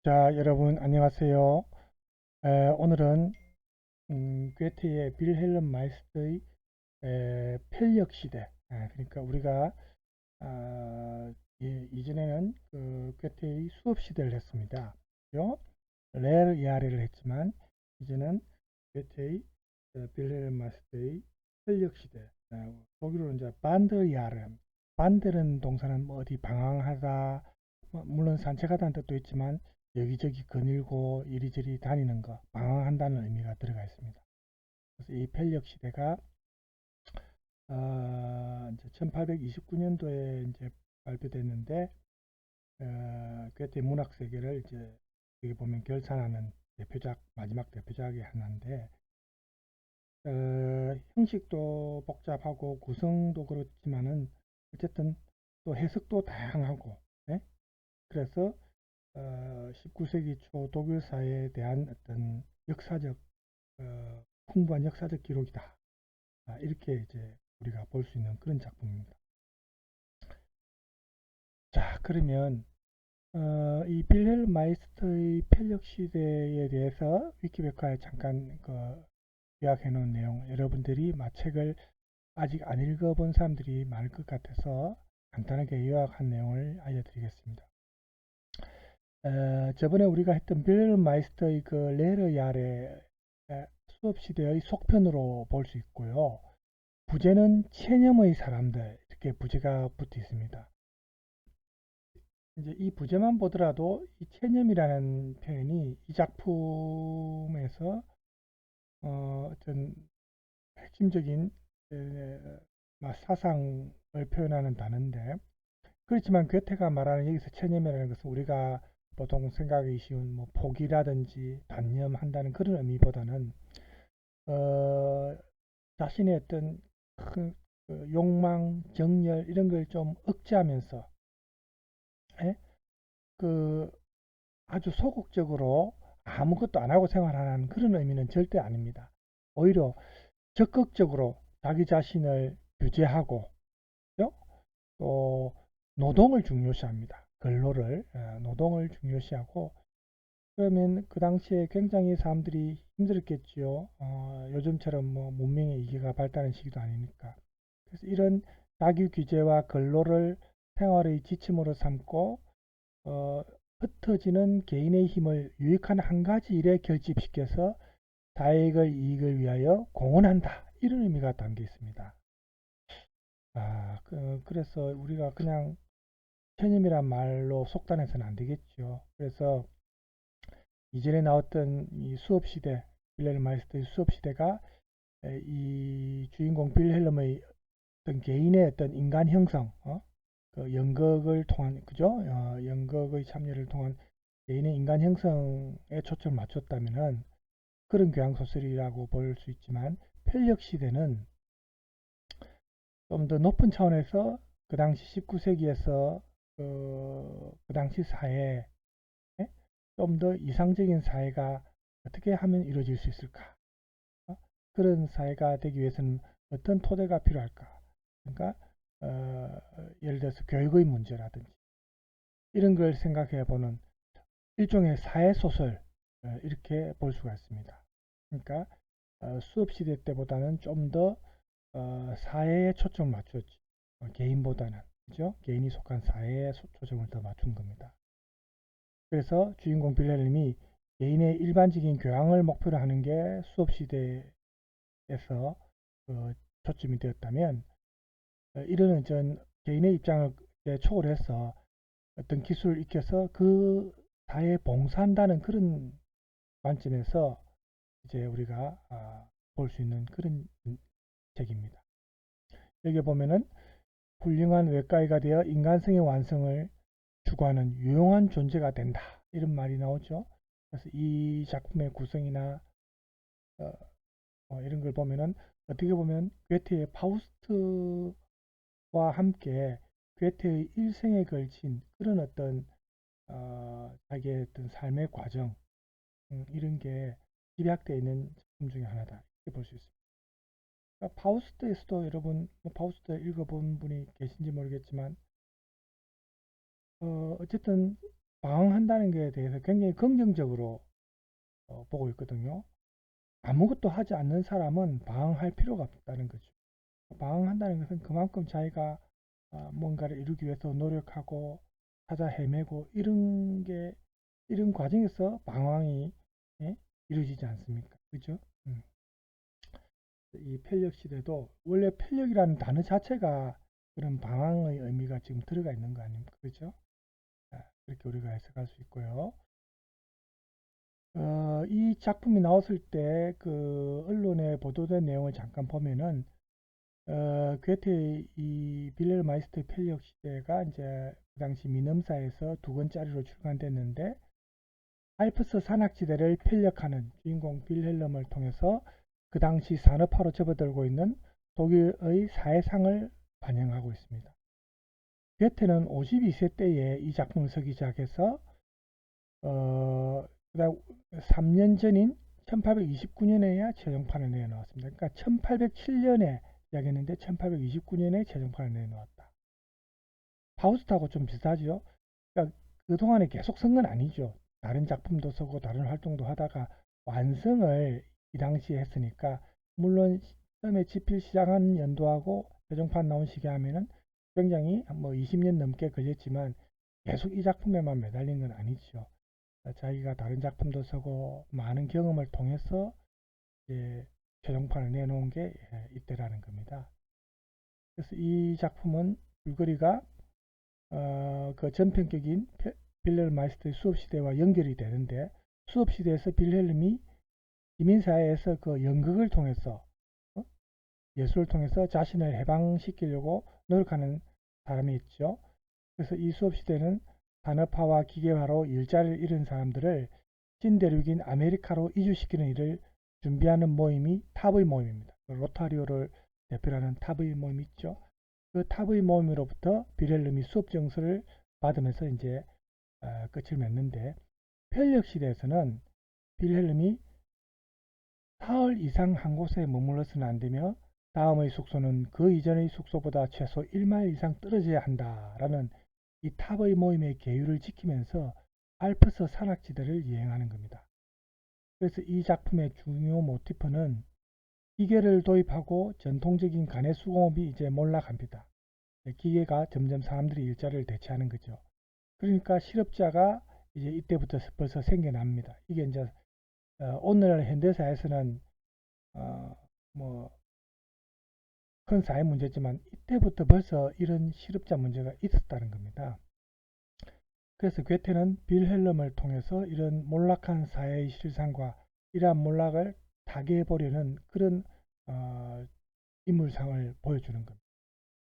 자, 여러분 안녕하세요. 오늘은 괴테의 빌헬름 마이스터의 편력 시대. 그러니까 우리가 이전에는 그 괴테의 수업 시대를 했습니다. 그죠? 레르 야레를 했지만 이제는 괴테의 빌헬름 마이스터의 편력 시대. 독일어로 이제 반더야름. 반더는 동사는 뭐 어디 방황하다, 물론 산책하다는 뜻도 있지만 여기저기 거닐고 이리저리 다니는 거, 방황한다는 의미가 들어가 있습니다. 그래서 이 편력 시대가 이제 1829년도에 이제 발표됐는데 괴테 문학 세계를 이제 여기 보면 결산하는 대표작, 마지막 대표작의 하나인데 형식도 복잡하고 구성도 그렇지만은 어쨌든 또 해석도 다양하고, 네? 그래서 19세기 초 독일 사회에 대한 어떤 역사적 풍부한 역사적 기록이다. 이렇게 이제 우리가 볼 수 있는 그런 작품입니다. 자, 그러면 이 빌헬 마이스터의 편력 시대에 대해서 위키백과에 잠깐 요약해 놓은 내용, 여러분들이 책을 아직 안 읽어본 사람들이 많을 것 같아서 간단하게 요약한 내용을 알려드리겠습니다. 저번에 우리가 했던 빌헬 마이스터의 그 레르 야레 수업 시대의 속편으로 볼 수 있고요. 부제는 체념의 사람들, 이렇게 부제가 붙어 있습니다. 이제 이 부제만 보더라도 이 체념이라는 표현이 이 작품에서 어떤 핵심적인 사상을 표현하는 단어인데, 그렇지만 괴테가 말하는 여기서 체념이라는 것은 우리가 보통 생각하기 쉬운 뭐 포기라든지 단념한다는 그런 의미보다는 어, 자신의 어떤 큰 욕망, 정열 이런 걸 좀 억제하면서 예? 그 아주 소극적으로 아무것도 안 하고 생활하는 그런 의미는 절대 아닙니다. 오히려 적극적으로 자기 자신을 규제하고 또 노동을 중요시합니다. 근로를 노동을 중요시하고 그러면 그 당시에 굉장히 사람들이 힘들었겠지요. 요즘처럼 뭐 문명의 이기가 발달한 시기도 아니니까. 그래서 이런 자기 규제와 근로를 생활의 지침으로 삼고 어, 흩어지는 개인의 힘을 유익한 한 가지 일에 결집시켜서 다익의 이익을 위하여 공헌한다. 이런 의미가 담겨 있습니다. 그래서 우리가 그냥 체념이란 말로 속단해서는 안 되겠죠. 그래서 이전에 나왔던 이 수업 시대, 빌헬름 마이스터의 수업 시대가 이 주인공 빌헬름의 어떤 개인의 어떤 인간 형성, 그 연극을 통한 그죠? 연극의 참여를 통한 개인의 인간 형성에 초점을 맞췄다면은 그런 교양 소설이라고 볼 수 있지만 편력 시대는 좀 더 높은 차원에서 그 당시 19세기에서 그 당시 사회에 좀 더 이상적인 사회가 어떻게 하면 이루어질 수 있을까? 그런 사회가 되기 위해서는 어떤 토대가 필요할까? 그러니까 예를 들어서 교육의 문제라든지 이런 걸 생각해 보는 일종의 사회 소설 이렇게 볼 수가 있습니다. 그러니까 수업 시대 때보다는 좀 더 사회에 초점을 맞췄지. 개인보다는 그죠? 개인이 속한 사회에 초점을 더 맞춘 겁니다. 그래서 주인공 빌헬름이 개인의 일반적인 교양을 목표로 하는 게 수업 시대에서 초점이 되었다면 이런 전 개인의 입장을 초월해서 어떤 기술을 익혀서 그 사회에 봉사한다는 그런 관점에서 이제 우리가 볼 수 있는 그런 책입니다. 여기 보면은 훌륭한 외과의가 되어 인간성의 완성을 추구하는 유용한 존재가 된다. 이런 말이 나오죠. 그래서 이 작품의 구성이나 어, 이런 걸 보면은 어떻게 보면 괴테의 파우스트와 함께 괴테의 일생에 걸친 그런 어떤 자기의 어떤 삶의 과정 이런 게 집약되어 있는 작품 중에 하나다 이렇게 볼 수 있습니다. 그러니까 파우스트에서도 여러분 뭐 파우스트 읽어본 분이 계신지 모르겠지만 어쨌든 방황한다는 것에 대해서 굉장히 긍정적으로 보고 있거든요. 아무것도 하지 않는 사람은 방황할 필요가 없다는 거죠. 방황한다는 것은 그만큼 자기가 뭔가를 이루기 위해서 노력하고 찾아 헤매고 이런 과정에서 방황이 예? 이루어지지 않습니까? 그죠? 이 편력 시대도 원래 편력이라는 단어 자체가 그런 방황의 의미가 지금 들어가 있는 거 아닙니까? 그죠? 그렇게 우리가 해석할 수 있고요. 이 작품이 나왔을 때 그 언론에 보도된 내용을 잠깐 보면은 괴테의 이 빌헬 마이스터의 편력 시대가 이제 그 당시 민음사에서 두 권짜리로 출간됐는데 알프스 산악지대를 편력하는 주인공 빌헬름을 통해서 그 당시 산업화로 접어들고 있는 독일의 사회상을 반영하고 있습니다. 괴테는 52세 때에 이 작품을 쓰기 시작해서 그다음 3년 전인 1829년에야 최종판을 내놓았습니다. 그러니까 1807년에 시작했는데 1829년에 최종판을 내놓았다. 파우스트하고 좀 비슷하죠. 그러니까 그동안에 계속 쓴 건 아니죠. 다른 작품도 쓰고 다른 활동도 하다가 완성을 이 당시에 했으니까 물론 처음에 집필 시작한 연도하고 최종판 나온 시기 하면은 굉장히 뭐 20년 넘게 걸렸지만 계속 이 작품에만 매달린 건 아니죠. 자기가 다른 작품도 쓰고 많은 경험을 통해서 이제 최종판을 내놓은 게 이때라는 겁니다. 그래서 이 작품은 줄거리가 그 전편격인 빌헬 마이스터의 수업시대와 연결이 되는데 수업시대에서 빌헬름이 시민사회에서 그 연극을 통해서 예술을 통해서 자신을 해방시키려고 노력하는 사람이 있죠. 그래서 이 수업시대는 산업화와 기계화로 일자리를 잃은 사람들을 신대륙인 아메리카로 이주시키는 일을 준비하는 모임이 탑의 모임입니다. 로타리오를 대표하는 탑의 모임 있죠. 그 탑의 모임으로부터 빌헬름이 수업 정서를 받으면서 이제 끝을 맺는데 편력 시대에서는 빌헬름이 사흘 이상 한 곳에 머물러서는 안 되며 다음의 숙소는 그 이전의 숙소보다 최소 1마일 이상 떨어져야 한다라는 이 탑의 모임의 계율을 지키면서 알프스 산악지대를 여행하는 겁니다. 그래서 이 작품의 중요 모티프는 기계를 도입하고 전통적인 간의 수공업이 이제 몰락합니다. 기계가 점점 사람들의 일자리를 대체하는 거죠. 그러니까 실업자가 이제 이때부터 벌써 생겨납니다. 이게 이제 오늘날 현대사에서는 뭐 큰 사회 문제지만 이때부터 벌써 이런 실업자 문제가 있었다는 겁니다. 그래서 괴테는 빌헬름을 통해서 이런 몰락한 사회의 실상과 이러한 몰락을 타개해 보려는 그런 인물상을 보여주는 겁니다.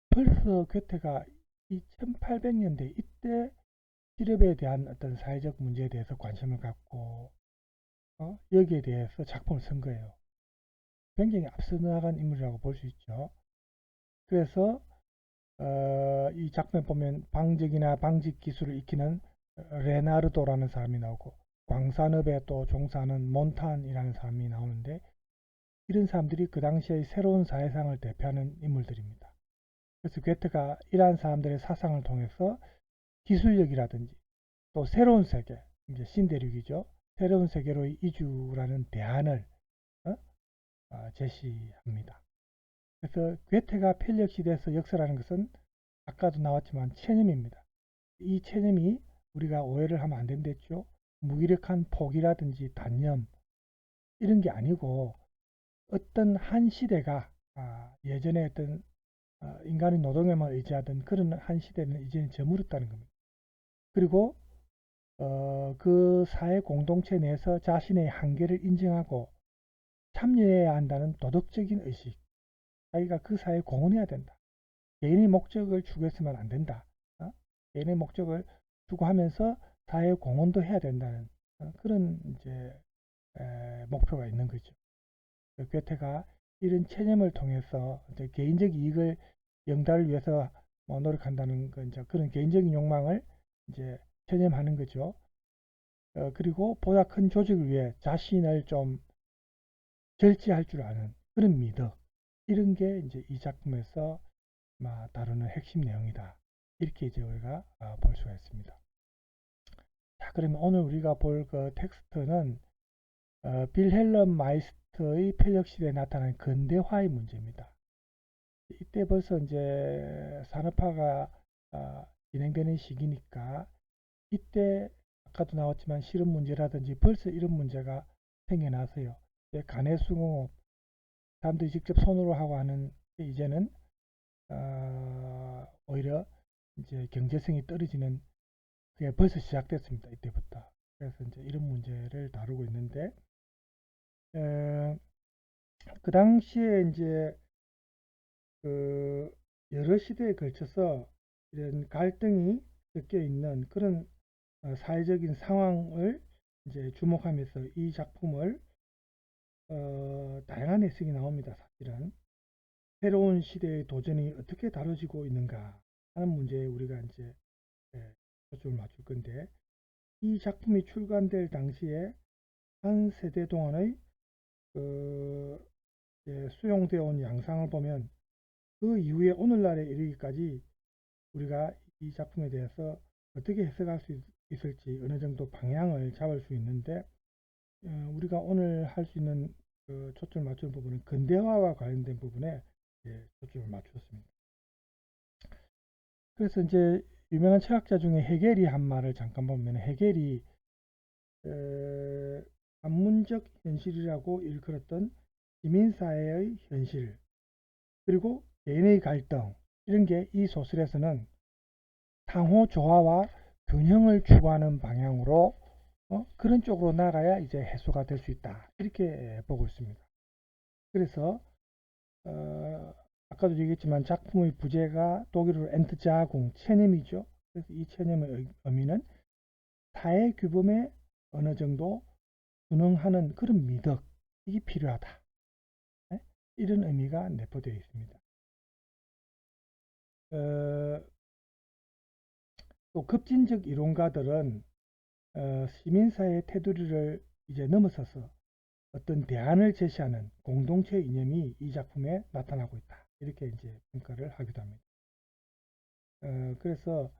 벌써 괴테가 이 1800년대 이때 실업에 대한 어떤 사회적 문제에 대해서 관심을 갖고 여기에 대해서 작품을 쓴 거예요. 굉장히 앞서 나간 인물이라고 볼 수 있죠. 그래서 이 작품에 보면 방직이나 방직 기술을 익히는 레나르도라는 사람이 나오고 광산업에 또 종사하는 몬탄이라는 사람이 나오는데 이런 사람들이 그 당시의 새로운 사회상을 대표하는 인물들입니다. 그래서 괴테가 이러한 사람들의 사상을 통해서 기술력이라든지 또 새로운 세계, 이제 신대륙이죠. 새로운 세계로의 이주라는 대안을 제시합니다. 그래서 괴테가 편력 시대에서 역사라는 것은 아까도 나왔지만 체념입니다. 이 체념이 우리가 오해를 하면 안 된댔죠. 무기력한 포기라든지 단념 이런 게 아니고 어떤 한 시대가 예전에 어떤 인간의 노동에만 의지하던 그런 한 시대는 이제는 저물었다는 겁니다. 그리고 그 사회 공동체 내에서 자신의 한계를 인정하고 참여해야 한다는 도덕적인 의식, 자기가 그 사회에 공헌해야 된다. 개인의 목적을 추구해서는 안 된다. 개인의 목적을 추구하면서 사회 공헌도 해야 된다는 그런 이제 목표가 있는 거죠. 괴테가 이런 체념을 통해서 이제 개인적 이익을 영달을 위해서 노력한다는 건 이제 그런 개인적인 욕망을 이제 체념하는 거죠. 그리고 보다 큰 조직을 위해 자신을 좀 절제할 줄 아는 그런 미덕 이런 게 이제 이 작품에서 다루는 핵심 내용이다. 이렇게 이제 우리가 볼 수가 있습니다. 자, 그러면 오늘 우리가 볼 그 텍스트는 빌헬름 마이스터의 편력시대에 나타난 근대화의 문제입니다. 이때 벌써 이제 산업화가 진행되는 시기니까 이때 아까도 나왔지만 실험 문제라든지 벌써 이런 문제가 생겨나서요. 가내수공업 사람들이 직접 손으로 하고 하는 게 이제는 오히려 이제 경제성이 떨어지는 게 벌써 시작됐습니다. 이때부터. 그래서 이제 이런 문제를 다루고 있는데 그 당시에 이제 그 여러 시대에 걸쳐서 이런 갈등이 섞여 있는 그런 사회적인 상황을 이제 주목하면서 이 작품을 다양한 해석이 나옵니다. 사실은 새로운 시대의 도전이 어떻게 다뤄지고 있는가 하는 문제에 우리가 이제 초점을 맞출 건데, 이 작품이 출간될 당시에 한 세대 동안의 그 수용되어 온 양상을 보면 그 이후에 오늘날에 이르기까지 우리가 이 작품에 대해서 어떻게 해석할 수 있을지 어느 정도 방향을 잡을 수 있는데, 우리가 오늘 할 수 있는 그 초점을 맞춘 부분은 근대화와 관련된 부분에 초점을 맞추었습니다. 그래서 이제 유명한 철학자 중에 헤겔이 한 말을 잠깐 보면, 헤겔이 반문적 현실이라고 일컬었던 시민사회의 현실, 그리고 개인의 갈등, 이런 게 이 소설에서는 상호 조화와 균형을 추구하는 방향으로 그런 쪽으로 나가야 이제 해소가 될 수 있다, 이렇게 보고 있습니다. 그래서 아까도 얘기했지만 작품의 부제가 독일어로 엔트자궁, 체념이죠. 그래서 이 체념의 의미는 사회 규범에 어느 정도 순응하는 그런 미덕, 이게 필요하다, 이런 의미가 내포되어 있습니다. 또 급진적 이론가들은 시민사회의 테두리를 이제 넘어서서 어떤 대안을 제시하는 공동체 이념이 이 작품에 나타나고 있다, 이렇게 이제 평가를 하기도 합니다. 그래서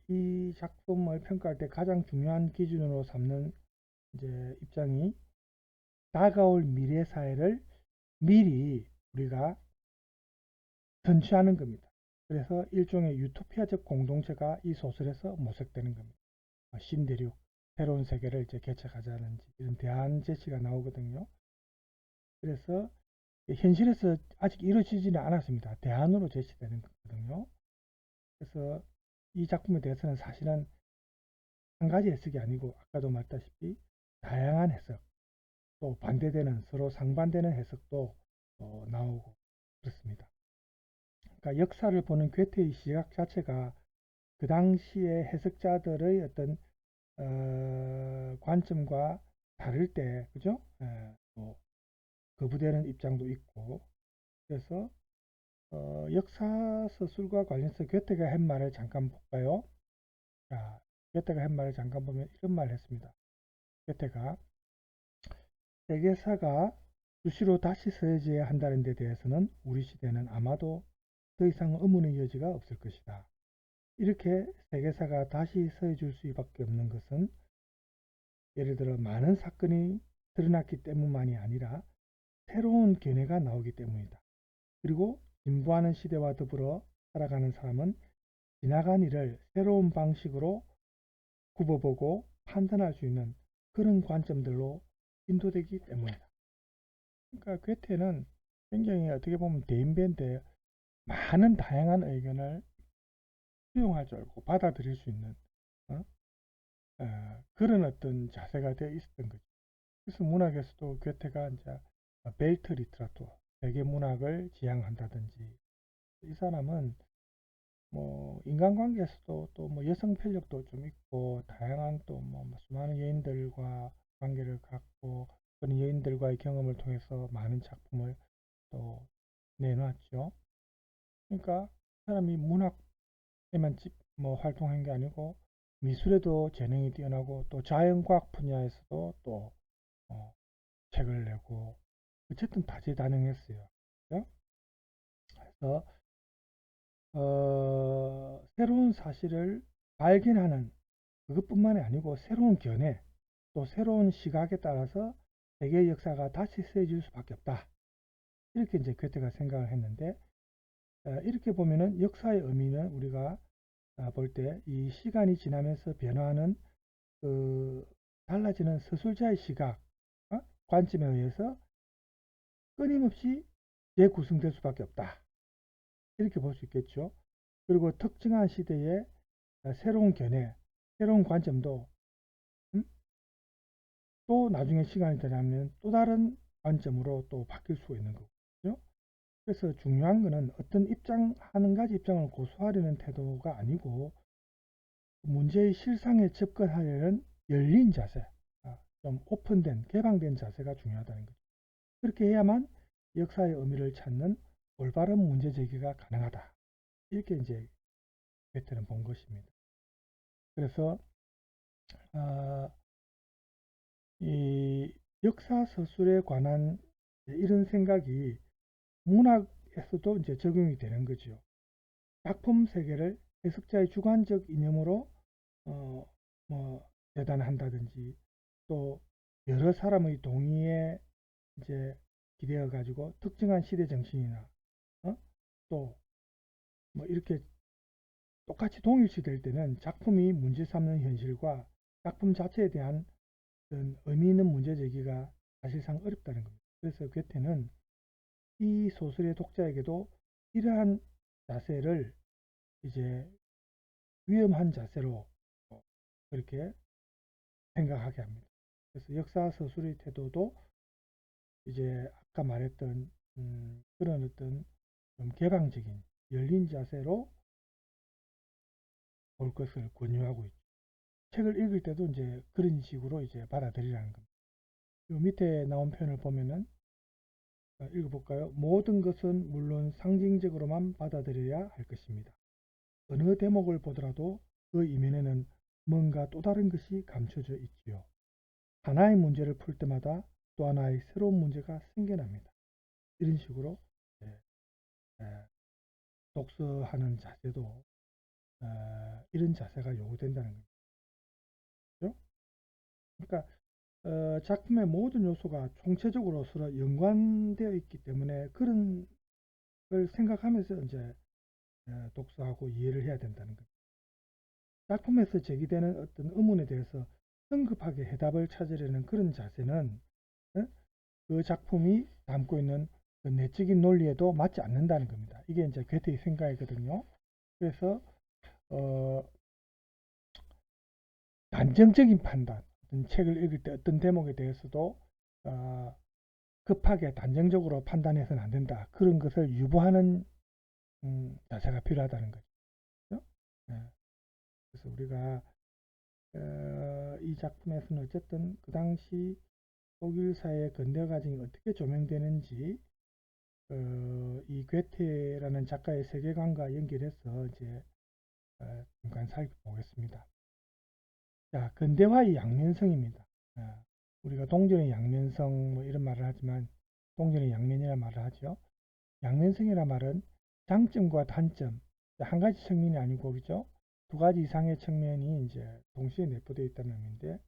이 작품을 평가할 때 가장 중요한 기준으로 삼는 이제 입장이 다가올 미래 사회를 미리 우리가 선취하는 겁니다. 그래서 일종의 유토피아적 공동체가 이 소설에서 모색되는 겁니다. 신대륙, 새로운 세계를 이제 개척하자는 이런 대안 제시가 나오거든요. 그래서 현실에서 아직 이루어지지는 않았습니다. 대안으로 제시되는 거거든요. 그래서 이 작품에 대해서는 사실은 한 가지 해석이 아니고 아까도 말했다시피 다양한 해석, 또 반대되는, 서로 상반되는 해석도 나오고 그렇습니다. 그러니까 역사를 보는 괴테의 시각 자체가 그 당시의 해석자들의 어떤 관점과 다를 때, 그죠? 또 거부되는 입장도 있고, 그래서 역사 서술과 관련해서 괴테가 한 말을 잠깐 볼까요? 자, 괴테가 한 말을 잠깐 보면 이런 말을 했습니다. 괴테가 세계사가 수시로 다시 쓰여져야 한다는 데 대해서는 우리 시대는 아마도 더 이상 의문의 여지가 없을 것이다. 이렇게 세계사가 다시 쓰여질 수밖에 없는 것은 예를 들어 많은 사건이 드러났기 때문만이 아니라 새로운 견해가 나오기 때문이다. 그리고 진보하는 시대와 더불어 살아가는 사람은 지나간 일을 새로운 방식으로 굽어보고 판단할 수 있는 그런 관점들로 인도되기 때문이다. 그러니까 괴테는 굉장히 어떻게 보면 대인배인데 많은 다양한 의견을 수용할 줄 알고 받아들일 수 있는 그런 어떤 자세가 되어 있었던 거죠. 그래서 문학에서도 괴테가 이제 벨트 리트라투어, 세계 문학을 지향한다든지, 이 사람은 뭐 인간관계에서도 또 뭐 여성 편력도 좀 있고 다양한 또 뭐 수많은 여인들과 관계를 갖고 그런 여인들과의 경험을 통해서 많은 작품을 또 내놨죠. 그러니까 사람이 문학에만 뭐 활동한 게 아니고 미술에도 재능이 뛰어나고 또 자연과학 분야에서도 또 책을 내고 어쨌든 다재다능했어요. 그래서 새로운 사실을 발견하는 그것뿐만이 아니고 새로운 견해, 또 새로운 시각에 따라서 세계의 역사가 다시 쓰여질 수밖에 없다. 이렇게 이제 괴테가 생각을 했는데, 이렇게 보면은 역사의 의미는 우리가 볼 때 이 시간이 지나면서 변화하는 그 달라지는 서술자의 시각, 관점에 의해서 끊임없이 재구성될 수밖에 없다. 이렇게 볼 수 있겠죠. 그리고 특정한 시대에 새로운 견해, 새로운 관점도 또 나중에 시간이 지나면 또 다른 관점으로 또 바뀔 수가 있는 거죠. 그래서 중요한 거는 어떤 입장, 한 가지 입장을 고수하려는 태도가 아니고 문제의 실상에 접근하려는 열린 자세, 좀 오픈된, 개방된 자세가 중요하다는 거죠. 그렇게 해야만 역사의 의미를 찾는 올바른 문제 제기가 가능하다. 이렇게 이제 괴테는 본 것입니다. 그래서 이 역사 서술에 관한 이런 생각이 문학에서도 이제 적용이 되는 거죠. 작품 세계를 해석자의 주관적 이념으로 재단한다든지 또 여러 사람의 동의에 이제 기대어 가지고 특정한 시대 정신이나 또 뭐 이렇게 똑같이 동일시 될 때는 작품이 문제 삼는 현실과 작품 자체에 대한 의미 있는 문제 제기가 사실상 어렵다는 겁니다. 그래서 괴테는 이 소설의 독자에게도 이러한 자세를 이제 위험한 자세로 그렇게 생각하게 합니다. 그래서 역사 서술의 태도도 이제 아까 말했던 그런 어떤 좀 개방적인 열린 자세로 볼 것을 권유하고 있죠. 책을 읽을 때도 이제 그런 식으로 이제 받아들이라는 겁니다. 이 밑에 나온 표현을 보면은 읽어볼까요? 모든 것은 물론 상징적으로만 받아들여야 할 것입니다. 어느 대목을 보더라도 그 이면에는 뭔가 또 다른 것이 감춰져 있지요. 하나의 문제를 풀 때마다 또 하나의 새로운 문제가 생겨납니다. 이런 식으로 독서하는 자세도 이런 자세가 요구된다는 거죠. 그렇죠? 그러니까 작품의 모든 요소가 총체적으로 서로 연관되어 있기 때문에 그런 걸 생각하면서 이제 독서하고 이해를 해야 된다는 거죠. 작품에서 제기되는 어떤 의문에 대해서 성급하게 해답을 찾으려는 그런 자세는 그 작품이 담고 있는 그 내적인 논리에도 맞지 않는다는 겁니다. 이게 이제 괴테의 생각이거든요. 그래서 단정적인 판단, 어떤 책을 읽을 때 어떤 대목에 대해서도 급하게 단정적으로 판단해서는 안 된다. 그런 것을 유보하는 자세가 필요하다는 거죠. 그렇죠? 네. 그래서 우리가 이 작품에서는 어쨌든 그 당시 독일 사회 근대 과정이 어떻게 조명되는지 이 괴테라는 작가의 세계관과 연결해서 이제 잠깐 살펴보겠습니다. 자, 근대화의 양면성입니다. 우리가 동전의 양면성 뭐 이런 말을 하지만 동전의 양면이라 말을 하죠. 양면성이라 말은 장점과 단점, 한 가지 측면이 아니고 그죠? 두 가지 이상의 측면이 이제 동시에 내포되어 있다는 의미인데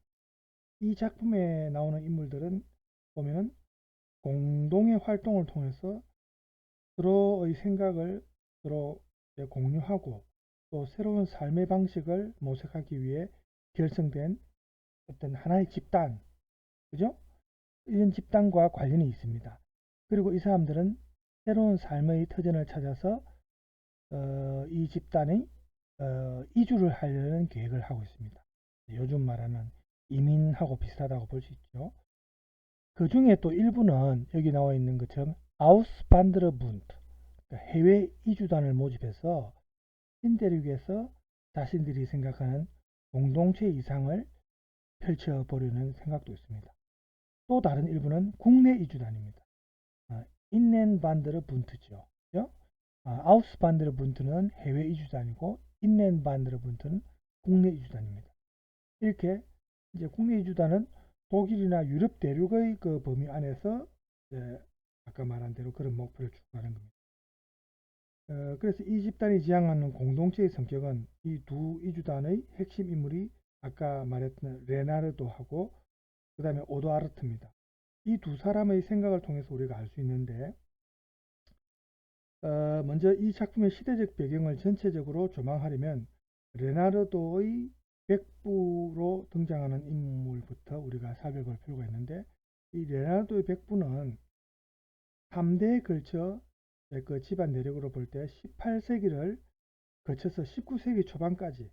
이 작품에 나오는 인물들은 보면은 공동의 활동을 통해서 서로의 생각을 서로 공유하고 또 새로운 삶의 방식을 모색하기 위해 결성된 어떤 하나의 집단, 그죠? 이런 집단과 관련이 있습니다. 그리고 이 사람들은 새로운 삶의 터전을 찾아서 이 집단의 이주를 하려는 계획을 하고 있습니다. 요즘 말하는 이민하고 비슷하다고 볼 수 있죠. 그 중에 또 일부는 여기 나와 있는 것처럼 아우스반드러분트, 해외 이주단을 모집해서 신대륙에서 자신들이 생각하는 공동체 이상을 펼쳐보려는 생각도 있습니다. 또 다른 일부는 국내 이주단입니다. 인넨반드러분트죠. 아우스반드러분트는 해외 이주단이고 인넨반드러분트는 국내 이주단입니다. 이렇게 이제 국내 이주단은 독일이나 유럽 대륙의 그 범위 안에서 아까 말한 대로 그런 목표를 추구하는 겁니다. 그래서 이 집단이 지향하는 공동체의 성격은 이 두 이주단의 핵심 인물이 아까 말했던 레나르도하고 그 다음에 오도아르트입니다. 이 두 사람의 생각을 통해서 우리가 알 수 있는데 먼저 이 작품의 시대적 배경을 전체적으로 조망하려면 레나르도의 백부로 등장하는 인물부터 우리가 살펴볼 필요가 있는데 이 레나르도의 백부는 3대에 걸쳐 그 집안 내력으로 볼 때 18세기를 거쳐서 19세기 초반까지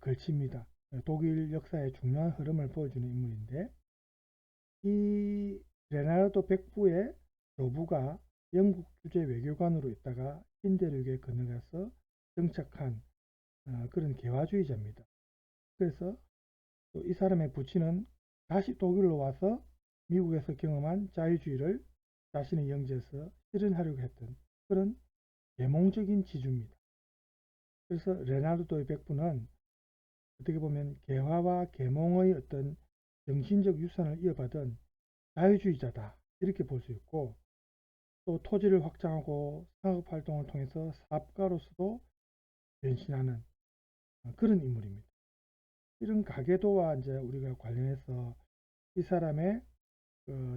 걸칩니다. 독일 역사의 중요한 흐름을 보여주는 인물인데 이 레나르도 백부의 조부가 영국 주재 외교관으로 있다가 신대륙에 건너가서 정착한 그런 개화주의자입니다. 그래서 또 이 사람의 부친은 다시 독일로 와서 미국에서 경험한 자유주의를 자신의 영지에서 실현하려고 했던 그런 계몽적인 지주입니다. 그래서 레나르도의 백부는 어떻게 보면 개화와 계몽의 어떤 정신적 유산을 이어받은 자유주의자다 이렇게 볼 수 있고 또 토지를 확장하고 상업활동을 통해서 사업가로서도 변신하는 그런 인물입니다. 이런 가계도와 이제 우리가 관련해서 이 사람의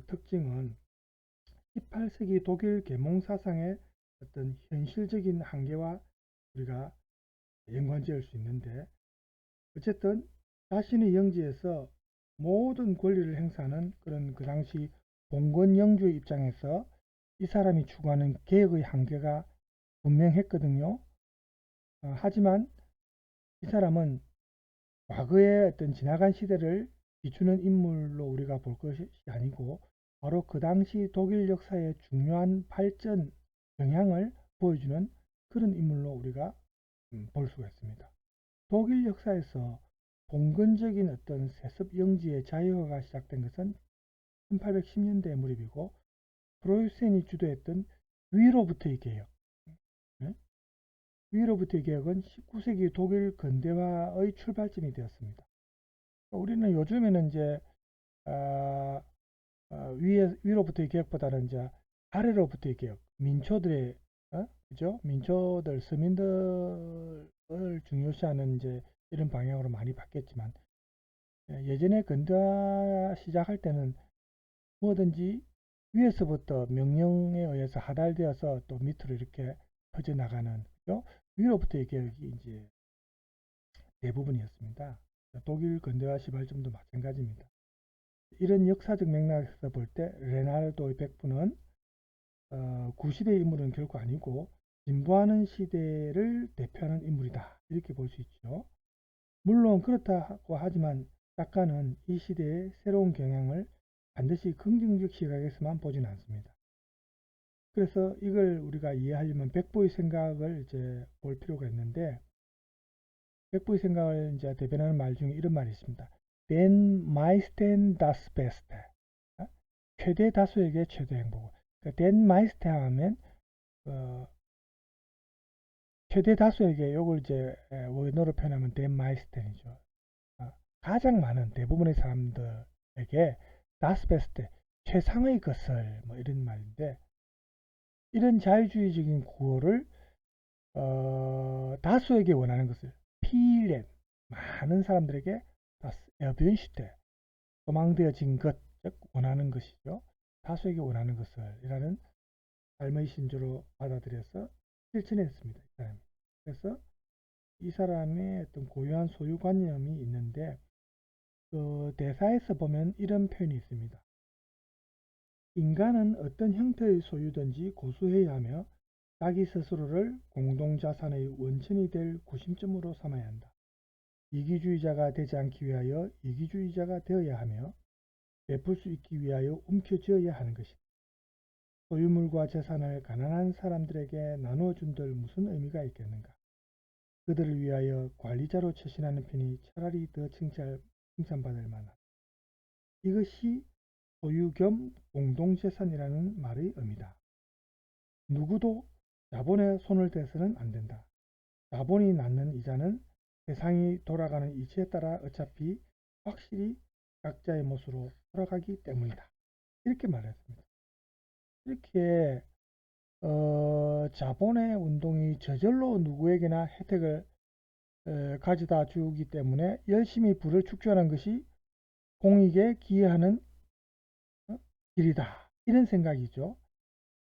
특징은 18세기 독일 계몽 사상의 어떤 현실적인 한계와 우리가 연관지을 수 있는데 어쨌든 자신의 영지에서 모든 권리를 행사하는 그런 그 당시 봉건영주의 입장에서 이 사람이 추구하는 개혁의 한계가 분명했거든요. 하지만 이 사람은 과거의 어떤 지나간 시대를 비추는 인물로 우리가 볼 것이 아니고 바로 그 당시 독일 역사의 중요한 발전 영향을 보여주는 그런 인물로 우리가 볼 수가 있습니다. 독일 역사에서 봉건적인 어떤 세습 영지의 자유화가 시작된 것은 1810년대 무렵이고 프로이센이 주도했던 위로부터의 개혁, 위로부터의 개혁은 19세기 독일 근대화의 출발점이 되었습니다. 우리는 요즘에는 이제 위로부터의 개혁보다는 이제 아래로부터의 개혁, 민초들의 그죠? 민초들 서민들을 중요시하는 이제 이런 방향으로 많이 바뀌었지만 예전에 근대화 시작할 때는 뭐든지 위에서부터 명령에 의해서 하달되어서 또 밑으로 이렇게 퍼져나가는 그죠? 위로부터의 개혁이 이제 대부분이었습니다. 독일 근대화 시발점도 마찬가지입니다. 이런 역사적 맥락에서 볼 때 레나르도의 백부는 구시대의 인물은 결코 아니고 진보하는 시대를 대표하는 인물이다 이렇게 볼 수 있죠. 물론 그렇다고 하지만 작가는 이 시대의 새로운 경향을 반드시 긍정적 시각에서만 보지는 않습니다. 그래서 이걸 우리가 이해하려면 백부의 생각을 이제 볼 필요가 있는데 백부의 생각을 이제 대변하는 말 중에 이런 말이 있습니다. Den meisten das Beste. 최대 다수에게 최대 행복. 그러니까 den meiste 하면 최대 다수에게 요걸 이제 원어로 표현하면 den meisten이죠. 가장 많은 대부분의 사람들에게 das Beste, 최상의 것을 뭐 이런 말인데 이런 자유주의적인 구호를 다수에게 원하는 것을 vielen 많은 사람들에게 das erwünschte 소망되어진 것, 즉 원하는 것이죠. 다수에게 원하는 것을 이라는 삶의 신조로 받아들여서 실천했습니다. 이 사람이. 그래서 이 사람의 어떤 고유한 소유관념이 있는데 그 대사에서 보면 이런 표현이 있습니다. 인간은 어떤 형태의 소유든지 고수해야 하며 자기 스스로를 공동자산의 원천이 될 구심점으로 삼아야 한다. 이기주의자가 되지 않기 위하여 이기주의자가 되어야 하며 베풀 수 있기 위하여 움켜쥐어야 하는 것이다. 소유물과 재산을 가난한 사람들에게 나누어 준들 무슨 의미가 있겠는가? 그들을 위하여 관리자로 처신하는 편이 차라리 더 칭찬받을 만하다. 이것이 소유 겸 공동재산이라는 말의 의미다. 누구도 자본에 손을 대서는 안 된다. 자본이 낳는 이자는 세상이 돌아가는 이치에 따라 어차피 확실히 각자의 몫으로 돌아가기 때문이다. 이렇게 말했습니다. 이렇게 자본의 운동이 저절로 누구에게나 혜택을 가져다 주기 때문에 열심히 부를 축전한 것이 공익에 기여하는 길이다. 이런 생각이죠.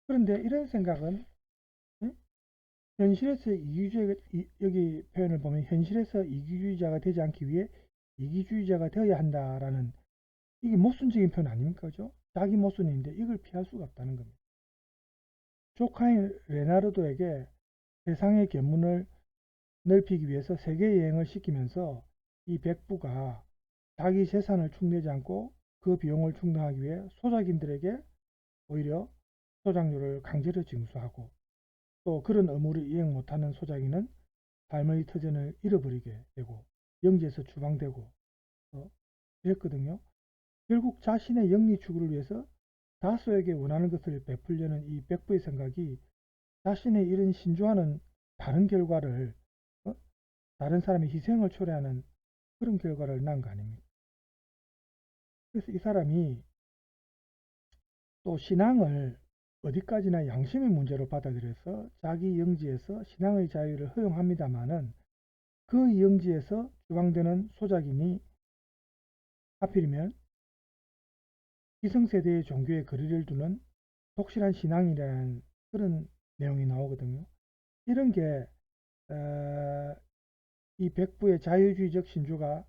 그런데 이런 생각은 현실에서 여기 표현을 보면 현실에서 이기주의자가 되지 않기 위해 이기주의자가 되어야 한다라는 이게 모순적인 표현 아닙니까? 그죠? 자기 모순인데 이걸 피할 수가 없다는 겁니다. 조카인 레나르도에게 세상의 견문을 넓히기 위해서 세계 여행을 시키면서 이 백부가 자기 재산을 축내지 않고 그 비용을 충당하기 위해 소작인들에게 오히려 소작료를 강제로 징수하고 또 그런 의무를 이행 못하는 소작인은 삶의 터전을 잃어버리게 되고 영지에서 추방되고 이랬거든요. 결국 자신의 영리 추구를 위해서 다수에게 원하는 것을 베풀려는 이 백부의 생각이 자신의 이런 신조하는 다른 결과를 다른 사람의 희생을 초래하는 그런 결과를 낳은 거 아닙니까? 그래서 이 사람이 또 신앙을 어디까지나 양심의 문제로 받아들여서 자기 영지에서 신앙의 자유를 허용합니다마는 그 영지에서 추방되는 소작인이 하필이면 기성세대의 종교에 거리를 두는 독실한 신앙이라는 그런 내용이 나오거든요. 이런 게 이 백부의 자유주의적 신조가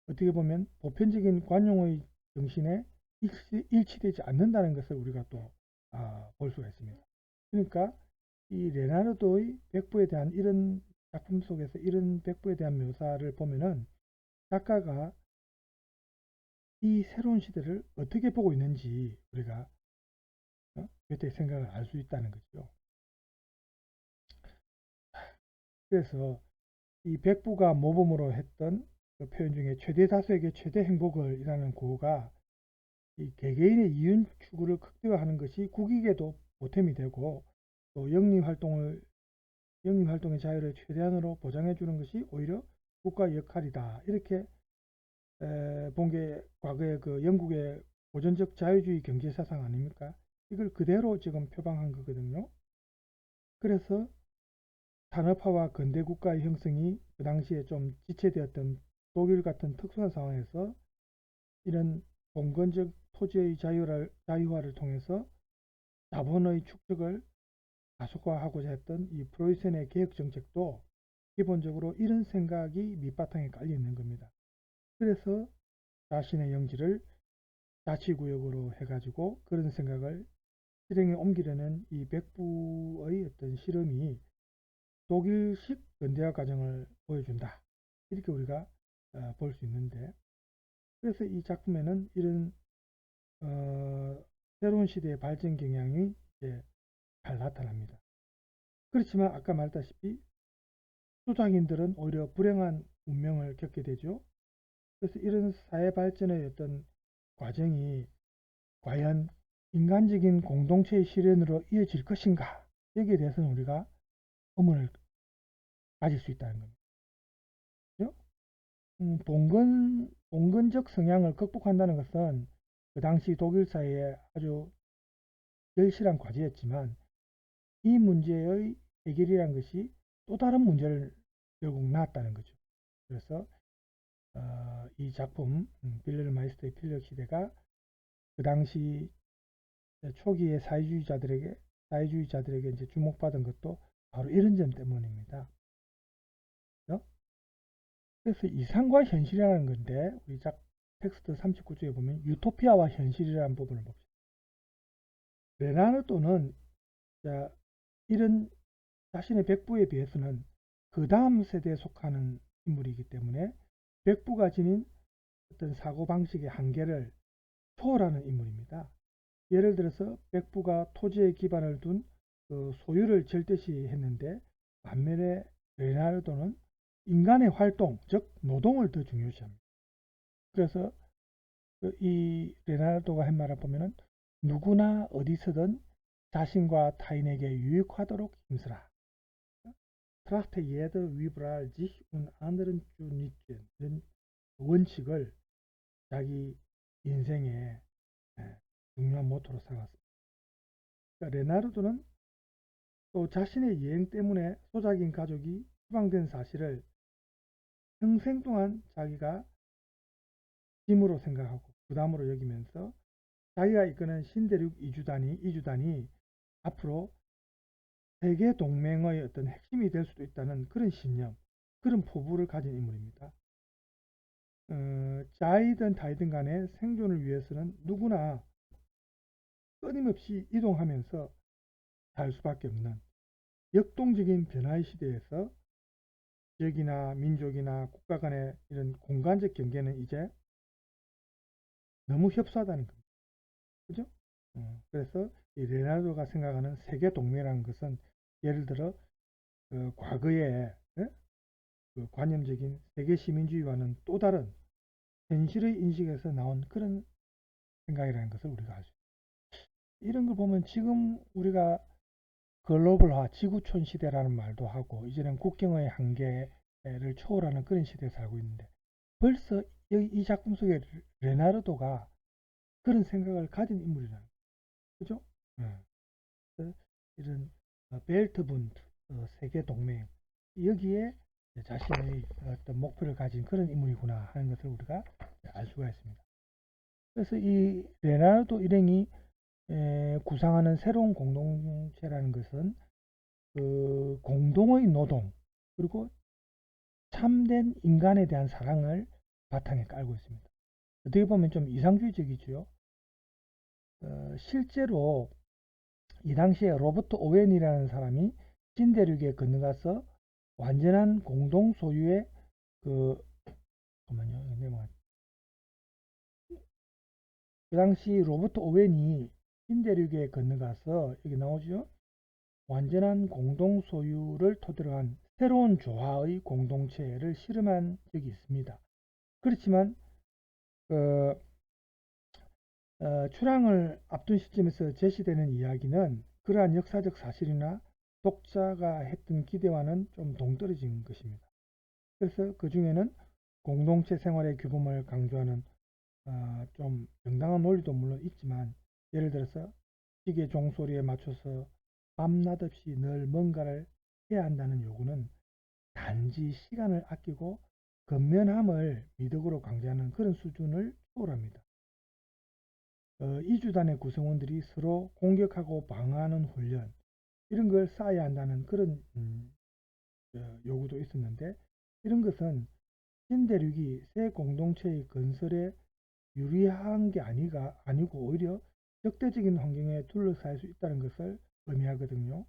어떻게 보면 보편적인 관용의 정신에 일치되지 않는다는 것을 우리가 또 볼 수가 있습니다. 그러니까 이 레나르도의 백부에 대한 이런 작품 속에서 이런 백부에 대한 묘사를 보면은 작가가 이 새로운 시대를 어떻게 보고 있는지 우리가 그때 생각을 알 수 있다는 거죠. 그래서 이 백부가 모범으로 했던 그 표현 중에 최대 다수에게 최대 행복을 이라는 구호가 이 개개인의 이윤 추구를 극대화하는 것이 국익에도 보탬이 되고 또 영리 활동의 자유를 최대한으로 보장해 주는 것이 오히려 국가 역할이다. 이렇게 본 게 과거에 그 영국의 고전적 자유주의 경제 사상 아닙니까? 이걸 그대로 지금 표방한 거거든요. 그래서 산업화와 근대 국가의 형성이 그 당시에 좀 지체되었던 독일 같은 특수한 상황에서 이런 봉건적 토지의 자유화를 통해서 자본의 축적을 가속화하고자 했던 이 프로이센의 개혁 정책도 기본적으로 이런 생각이 밑바탕에 깔려 있는 겁니다. 그래서 자신의 영지를 자치구역으로 해가지고 그런 생각을 실행에 옮기려는 이 백부의 어떤 실험이 독일식 근대화 과정을 보여준다. 이렇게 우리가 볼 수 있는데, 그래서 이 작품에는 이런 새로운 시대의 발전 경향이 이제 잘 나타납니다. 그렇지만 아까 말했다시피 소작인들은 오히려 불행한 운명을 겪게 되죠. 그래서 이런 사회 발전의 어떤 과정이 과연 인간적인 공동체의 실현으로 이어질 것인가? 여기에 대해서는 우리가 의문을 가질 수 있다는 겁니다. 그렇죠? 봉건적 성향을 극복한다는 것은 그 당시 독일 사회에 아주 절실한 과제였지만 이 문제의 해결이란 것이 또 다른 문제를 결국 낳았다는 거죠. 그래서 이 작품 빌레르 마이스터의 필력 시대가 그 당시 초기의 사회주의자들에게 이제 주목받은 것도 바로 이런 점 때문입니다. 그렇죠? 그래서 이상과 현실이라는 건데 우리 텍스트 39쪽에 보면 유토피아와 현실이라는 부분을 봅시다. 레나르도는 이런 자신의 백부에 비해서는 그 다음 세대에 속하는 인물이기 때문에 백부가 지닌 어떤 사고방식의 한계를 초월하는 인물입니다. 예를 들어서 백부가 토지에 기반을 둔 그 소유를 절대시했는데 반면에 레나르도는 인간의 활동, 즉 노동을 더 중요시합니다. 그래서 이 레나르도가 한 말을 보면은 누구나 어디서든 자신과 타인에게 유익하도록 힘쓰라. Trachte jeder überall sich und anderen zu nützen. 이런 원칙을 자기 인생의 중요한 모토로 삼았습니다. 그러니까 레나르도는 또 자신의 여행 때문에 소작인 가족이 추방된 사실을 평생 동안 자기가 짐으로 생각하고 부담으로 여기면서 자기가 이끄는 신대륙 이주단이 앞으로 세계 동맹의 어떤 핵심이 될 수도 있다는 그런 신념, 그런 포부를 가진 인물입니다. 자이든 다이든 간에 생존을 위해서는 누구나 끊임없이 이동하면서 살 수밖에 없는 역동적인 변화의 시대에서 지역이나 민족이나 국가 간의 이런 공간적 경계는 이제 너무 협소하다는 겁니다. 그죠? 그래서 이 레나르도가 생각하는 세계 동맹이라는 것은 예를 들어 과거의 그 관념적인 세계 시민주의와는 또 다른 현실의 인식에서 나온 그런 생각이라는 것을 우리가 알 수 있습니다. 이런 걸 보면 지금 우리가 글로벌화, 지구촌 시대라는 말도 하고 이제는 국경의 한계를 초월하는 그런 시대에 살고 있는데 벌써 이 작품 속에 레나르도가 그런 생각을 가진 인물이라는 거죠. 그죠? 이런 벨트분드, 세계 동맹 여기에 자신의 어떤 목표를 가진 그런 인물이구나 하는 것을 우리가 알 수가 있습니다. 그래서 이 레나르도 일행이 구상하는 새로운 공동체라는 것은 그 공동의 노동 그리고 참된 인간에 대한 사랑을 바탕에 깔고 있습니다. 어떻게 보면 좀 이상주의적이죠. 실제로 이 당시에 로버트 오웬이라는 사람이 신대륙에 건너가서 완전한 공동 소유의 그 잠깐만요. 그 당시 로버트 오웬이 신대륙에 건너가서 여기 나오죠. 완전한 공동 소유를 토대로 한 새로운 조화의 공동체를 실험한 적이 있습니다. 그렇지만 출항을 앞둔 시점에서 제시되는 이야기는 그러한 역사적 사실이나 독자가 했던 기대와는 좀 동떨어진 것입니다. 그래서 그 중에는 공동체 생활의 규범을 강조하는 좀 정당한 논리도 물론 있지만 예를 들어서 시계 종소리에 맞춰서 밤낮 없이 늘 뭔가를 해야 한다는 요구는 단지 시간을 아끼고 근면함을 미덕으로 강조하는 그런 수준을 초월합니다. 이주단의 구성원들이 서로 공격하고 방어하는 훈련 이런 걸 쌓아야 한다는 그런 요구도 있었는데 이런 것은 신대륙이 새 공동체의 건설에 유리한 게 아니고 오히려 적대적인 환경에 둘러싸일 수 있다는 것을 의미하거든요.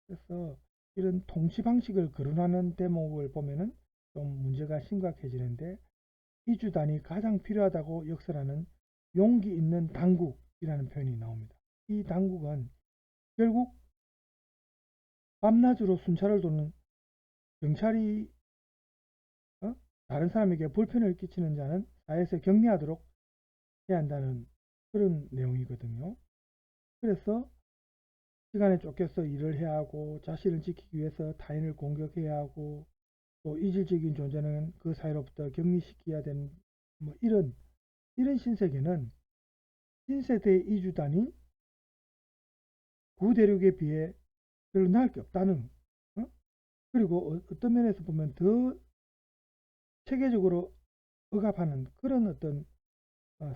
그래서 이런 통치 방식을 거론하는 대목을 보면은 좀 문제가 심각해지는데 이주단이 가장 필요하다고 역설하는 용기 있는 당국이라는 표현이 나옵니다. 이 당국은 결국 밤낮으로 순찰을 도는 경찰이 다른 사람에게 불편을 끼치는 자는 사회에서 격리하도록 해야 한다는 그런 내용이거든요. 그래서 시간에 쫓겨서 일을 해야 하고 자신을 지키기 위해서 타인을 공격해야 하고 또 이질적인 존재는 그 사이로부터 격리시켜야 되는 뭐 이런 신세계는 신세대 이주단이 구대륙에 비해 별로 나을 게 없다는 그리고 어떤 면에서 보면 더 체계적으로 억압하는 그런 어떤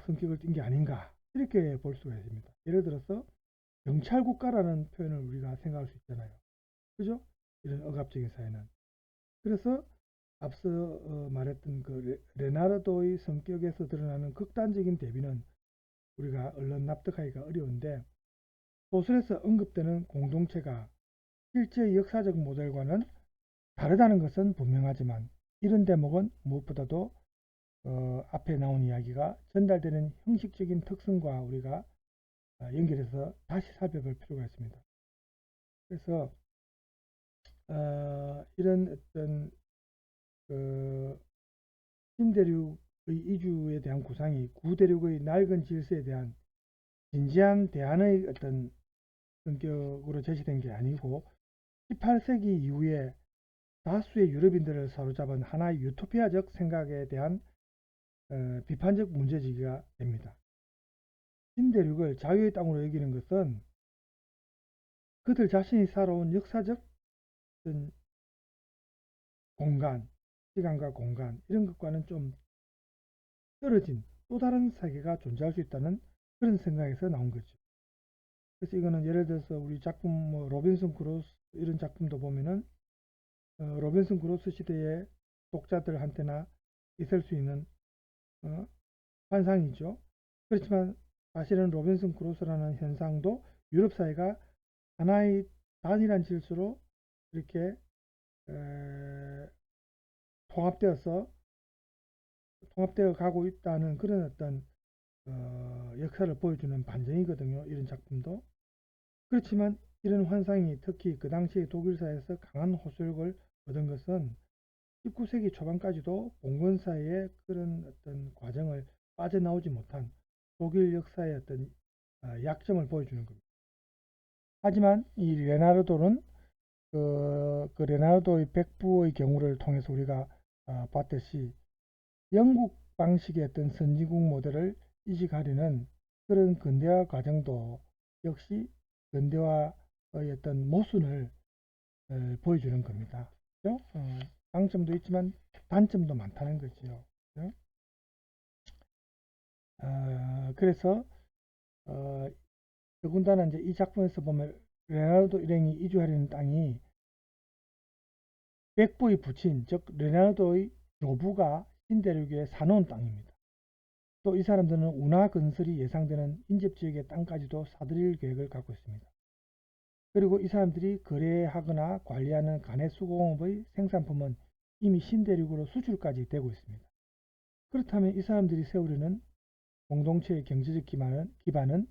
성격을 띈 게 아닌가 이렇게 볼 수가 있습니다. 예를 들어서 경찰 국가라는 표현을 우리가 생각할 수 있잖아요. 그죠? 이런 억압적인 사회는. 그래서 앞서 말했던 그 레나르도의 성격에서 드러나는 극단적인 대비는 우리가 얼른 납득하기가 어려운데 소설에서 언급되는 공동체가 실제 역사적 모델과는 다르다는 것은 분명하지만 이런 대목은 무엇보다도 앞에 나온 이야기가 전달되는 형식적인 특성과 우리가 연결해서 다시 살펴볼 필요가 있습니다. 그래서 이런 어떤 그 신대륙의 이주에 대한 구상이 구대륙의 낡은 질서에 대한 진지한 대안의 어떤 성격으로 제시된 게 아니고 18세기 이후에 다수의 유럽인들을 사로잡은 하나의 유토피아적 생각에 대한 비판적 문제제기가 됩니다. 신대륙을 자유의 땅으로 여기는 것은 그들 자신이 살아온 역사적 공간 시간과 공간 이런 것과는 좀 떨어진 또 다른 세계가 존재할 수 있다는 그런 생각에서 나온 거죠. 그래서 이거는 예를 들어서 우리 작품 뭐 로빈슨 크루소 이런 작품도 보면은 로빈슨 크루소 시대의 독자들한테나 있을 수 있는 어, 환상이죠. 그렇지만 사실은 로빈슨 크루소라는 현상도 유럽 사회가 하나의 단일한 질서로 이렇게 통합되어서 통합되어 가고 있다는 그런 어떤 역사를 보여주는 반증이거든요. 이런 작품도. 그렇지만 이런 환상이 특히 그 당시 독일 사회에서 강한 호소력을 얻은 것은 19세기 초반까지도 봉건 사회의 그런 어떤 과정을 빠져나오지 못한 독일 역사의 어떤 약점을 보여주는 겁니다. 하지만 이 레나르도는 그 레나르도의 백부의 경우를 통해서 우리가 봤듯이 영국 방식의 어떤 선진국 모델을 이식하려는 그런 근대화 과정도 역시 근대화의 어떤 모순을 보여주는 겁니다. 그죠? 장점도 있지만 단점도 많다는 거죠. 그죠? 그래서 더군다나 이제 이 작품에서 보면 레나르도 일행이 이주하려는 땅이 백부의 부친, 즉 레나르도의 조부가 신대륙에 사놓은 땅입니다. 또 이 사람들은 운하 건설이 예상되는 인접지역의 땅까지도 사들일 계획을 갖고 있습니다. 그리고 이 사람들이 거래하거나 관리하는 간해수공업의 생산품은 이미 신대륙으로 수출까지 되고 있습니다. 그렇다면 이 사람들이 세우려는 공동체의 경제적 기반은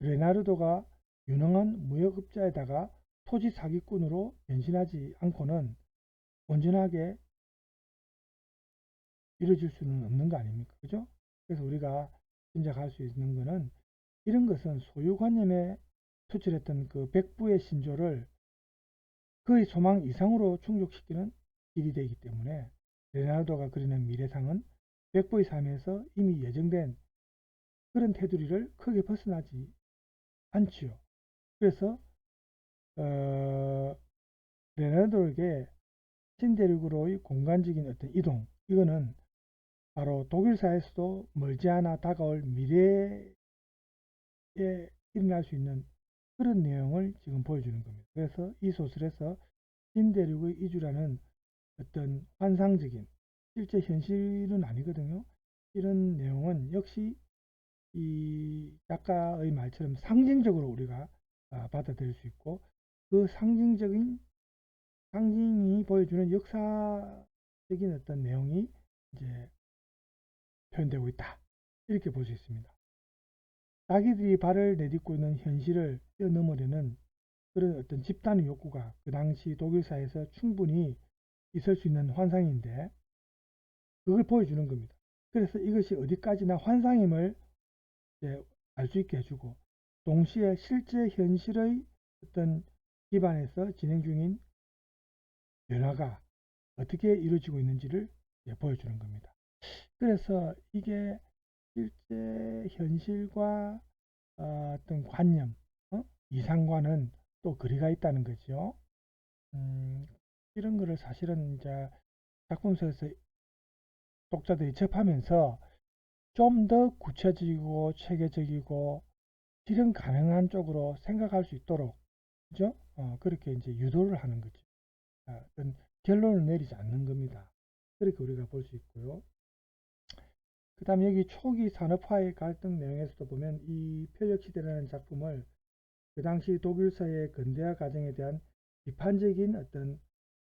레나르도가 유능한 무역업자에다가 토지 사기꾼으로 변신하지 않고는 온전하게 이루어질 수는 없는 거 아닙니까? 그죠? 그래서 우리가 짐작할 수 있는 거는 이런 것은 소유관념에 투철했던 그 백부의 신조를 그의 소망 이상으로 충족시키는 일이 되기 때문에 레나르도가 그리는 미래상은 백부의 삶에서 이미 예정된 그런 테두리를 크게 벗어나지 않지요. 그래서 레나르도에게 신대륙으로의 공간적인 어떤 이동 이거는 바로 독일 사회에서도 멀지 않아 다가올 미래에 일어날 수 있는 그런 내용을 지금 보여주는 겁니다. 그래서 이 소설에서 신대륙의 이주라는 어떤 환상적인 실제 현실은 아니거든요. 이런 내용은 역시 이 작가의 말처럼 상징적으로 우리가 받아들일 수 있고 그 상징적인 상징이 보여주는 역사적인 어떤 내용이 이제 표현되고 있다. 이렇게 볼 수 있습니다. 자기들이 발을 내딛고 있는 현실을 뛰어넘으려는 그런 어떤 집단의 욕구가 그 당시 독일 사회에서 충분히 있을 수 있는 환상인데 그걸 보여주는 겁니다. 그래서 이것이 어디까지나 환상임을 알 수 있게 해주고 동시에 실제 현실의 어떤 기반에서 진행 중인 변화가 어떻게 이루어지고 있는지를 보여주는 겁니다. 그래서 이게 실제 현실과 어떤 관념, 이상과는 또 거리가 있다는 거죠. 이런 거를 사실은 이제 작품 속에서 독자들이 접하면서 좀 더 구체적이고 체계적이고 실현 가능한 쪽으로 생각할 수 있도록 그죠? 그렇게 이제 유도를 하는 거죠. 어떤 결론을 내리지 않는 겁니다. 그렇게 우리가 볼 수 있고요. 그 다음에 여기 초기 산업화의 갈등 내용에서도 보면 이 표적시대라는 작품을 그 당시 독일 사회의 근대화 과정에 대한 비판적인 어떤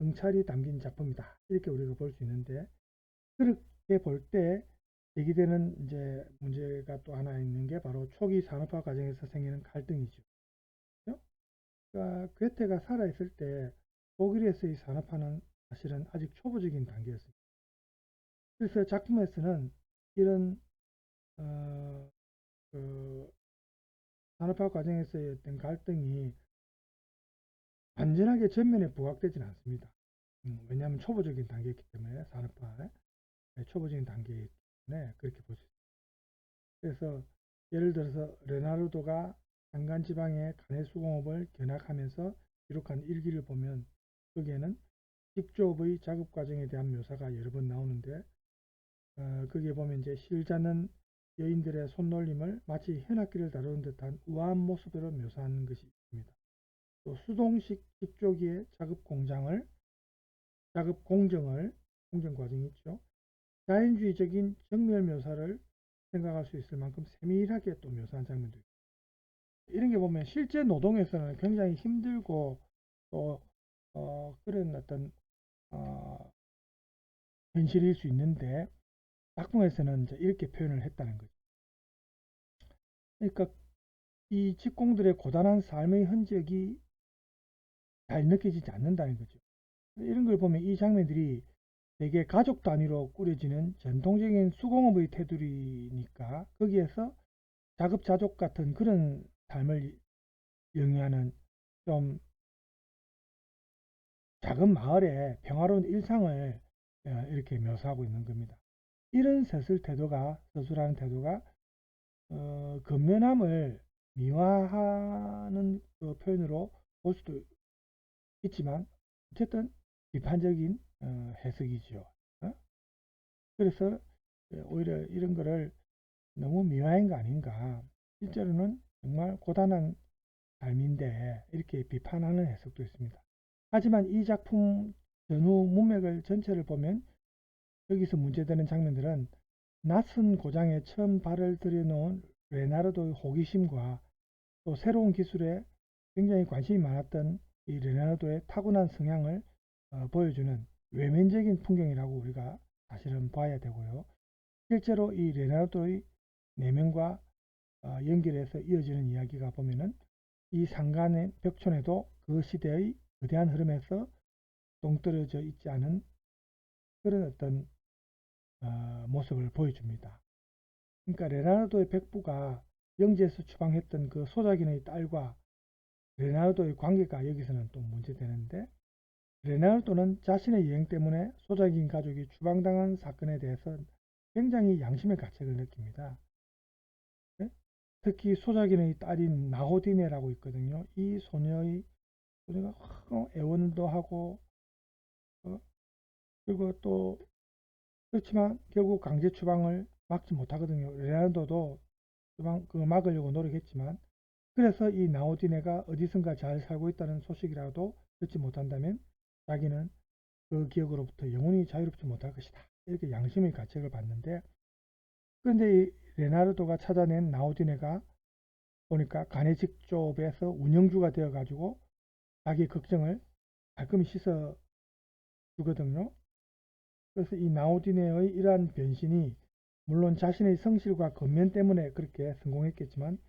응찰이 담긴 작품이다. 이렇게 우리가 볼 수 있는데 그렇게 볼 때 제기되는 이제 문제가 또 하나 있는 게 바로 초기 산업화 과정에서 생기는 갈등이죠. 그렇죠? 그러니까 괴테가 살아있을 때 독일에서의 산업화는 사실은 아직 초보적인 단계였습니다. 그래서 작품에서는 이런 어, 그 산업화 과정에서의 어떤 갈등이 완전하게 전면에 부각되지는 않습니다. 왜냐하면 초보적인 단계이기 때문에 산업화의 초보적인 단계이기 때문에 그렇게 볼 수 있습니다. 그래서 예를 들어서 레나르도가 산간지방의 간해수공업을 견학하면서 기록한 일기를 보면 거기에는 직조업의 작업 과정에 대한 묘사가 여러 번 나오는데 거기에 보면 이제 실 잡는 여인들의 손놀림을 마치 현악기를 다루는 듯한 우아한 모습으로 묘사하는 것이 있습니다. 또 수동식 직조기의 작업 공정을 공정 과정이 있죠. 자연주의적인 정밀 묘사를 생각할 수 있을 만큼 세밀하게 또 묘사한 장면도 있고, 이런 게 보면 실제 노동에서는 굉장히 힘들고 또 그런 어떤 현실일 수 있는데 작품에서는 이제 이렇게 표현을 했다는 거죠. 그러니까 이 직공들의 고단한 삶의 흔적이 잘 느껴지지 않는다는 거죠. 이런 걸 보면 이 장면들이 되게 가족 단위로 꾸려지는 전통적인 수공업의 테두리니까 거기에서 자급자족 같은 그런 삶을 영위하는 좀 작은 마을의 평화로운 일상을 이렇게 묘사하고 있는 겁니다. 이런 서술하는 태도가 근면함을 미화하는 그 표현으로 볼 수도 있지만 어쨌든 비판적인 해석이죠. 그래서 오히려 이런 거를 너무 미화한 거 아닌가. 실제로는 정말 고단한 삶인데 이렇게 비판하는 해석도 있습니다. 하지만 이 작품 전후 문맥을 전체를 보면 여기서 문제되는 장면들은 낯선 고장에 처음 발을 들여놓은 레나르도의 호기심과 또 새로운 기술에 굉장히 관심이 많았던 이 레나르도의 타고난 성향을 보여주는 외면적인 풍경이라고 우리가 사실은 봐야 되고요. 실제로 이 레나르도의 내면과 연결해서 이어지는 이야기가 보면은 이 상간의 벽촌에도 그 시대의 거대한 흐름에서 동떨어져 있지 않은 그런 어떤 모습을 보여줍니다. 그러니까 레나르도의 백부가 영지에서 추방했던 그 소작인의 딸과 레나르도의 관계가 여기서는 또 문제되는데, 레나르도는 자신의 여행 때문에 소작인 가족이 추방당한 사건에 대해서 굉장히 양심의 가책을 느낍니다. 네? 특히 소작인의 딸인 나호디네라고 있거든요. 이 소녀가 애원도 하고 그리고 또 그렇지만 결국 강제 추방을 막지 못하거든요. 레나르도도 막으려고 노력했지만, 그래서 이 나오디네가 어디선가 잘 살고 있다는 소식이라도 듣지 못한다면 자기는 그 기억으로부터 영원히 자유롭지 못할 것이다. 이렇게 양심의 가책을 받는데, 그런데 이 레나르도가 찾아낸 나오디네가 보니까 가네 직조업에서 운영주가 되어 가지고 자기 걱정을 깔끔히 씻어 주거든요. 그래서 이 나오디네의 이러한 변신이 물론 자신의 성실과 근면 때문에 그렇게 성공했겠지만,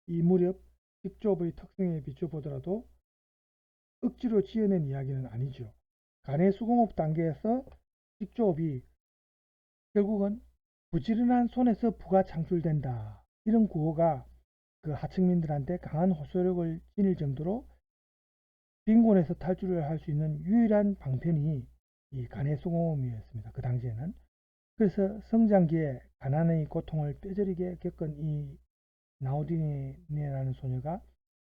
이 무렵 직조업의 특성에 비춰보더라도 억지로 지어낸 이야기는 아니죠. 간의 수공업 단계에서 직조업이 결국은 부지런한 손에서 부가 창출된다. 이런 구호가 그 하층민들한테 강한 호소력을 지닐 정도로 빈곤에서 탈출을 할 수 있는 유일한 방편이 이 간의 수공업이었습니다. 그 당시에는. 그래서 성장기에 가난의 고통을 뼈저리게 겪은 이 나우디네라는 소녀가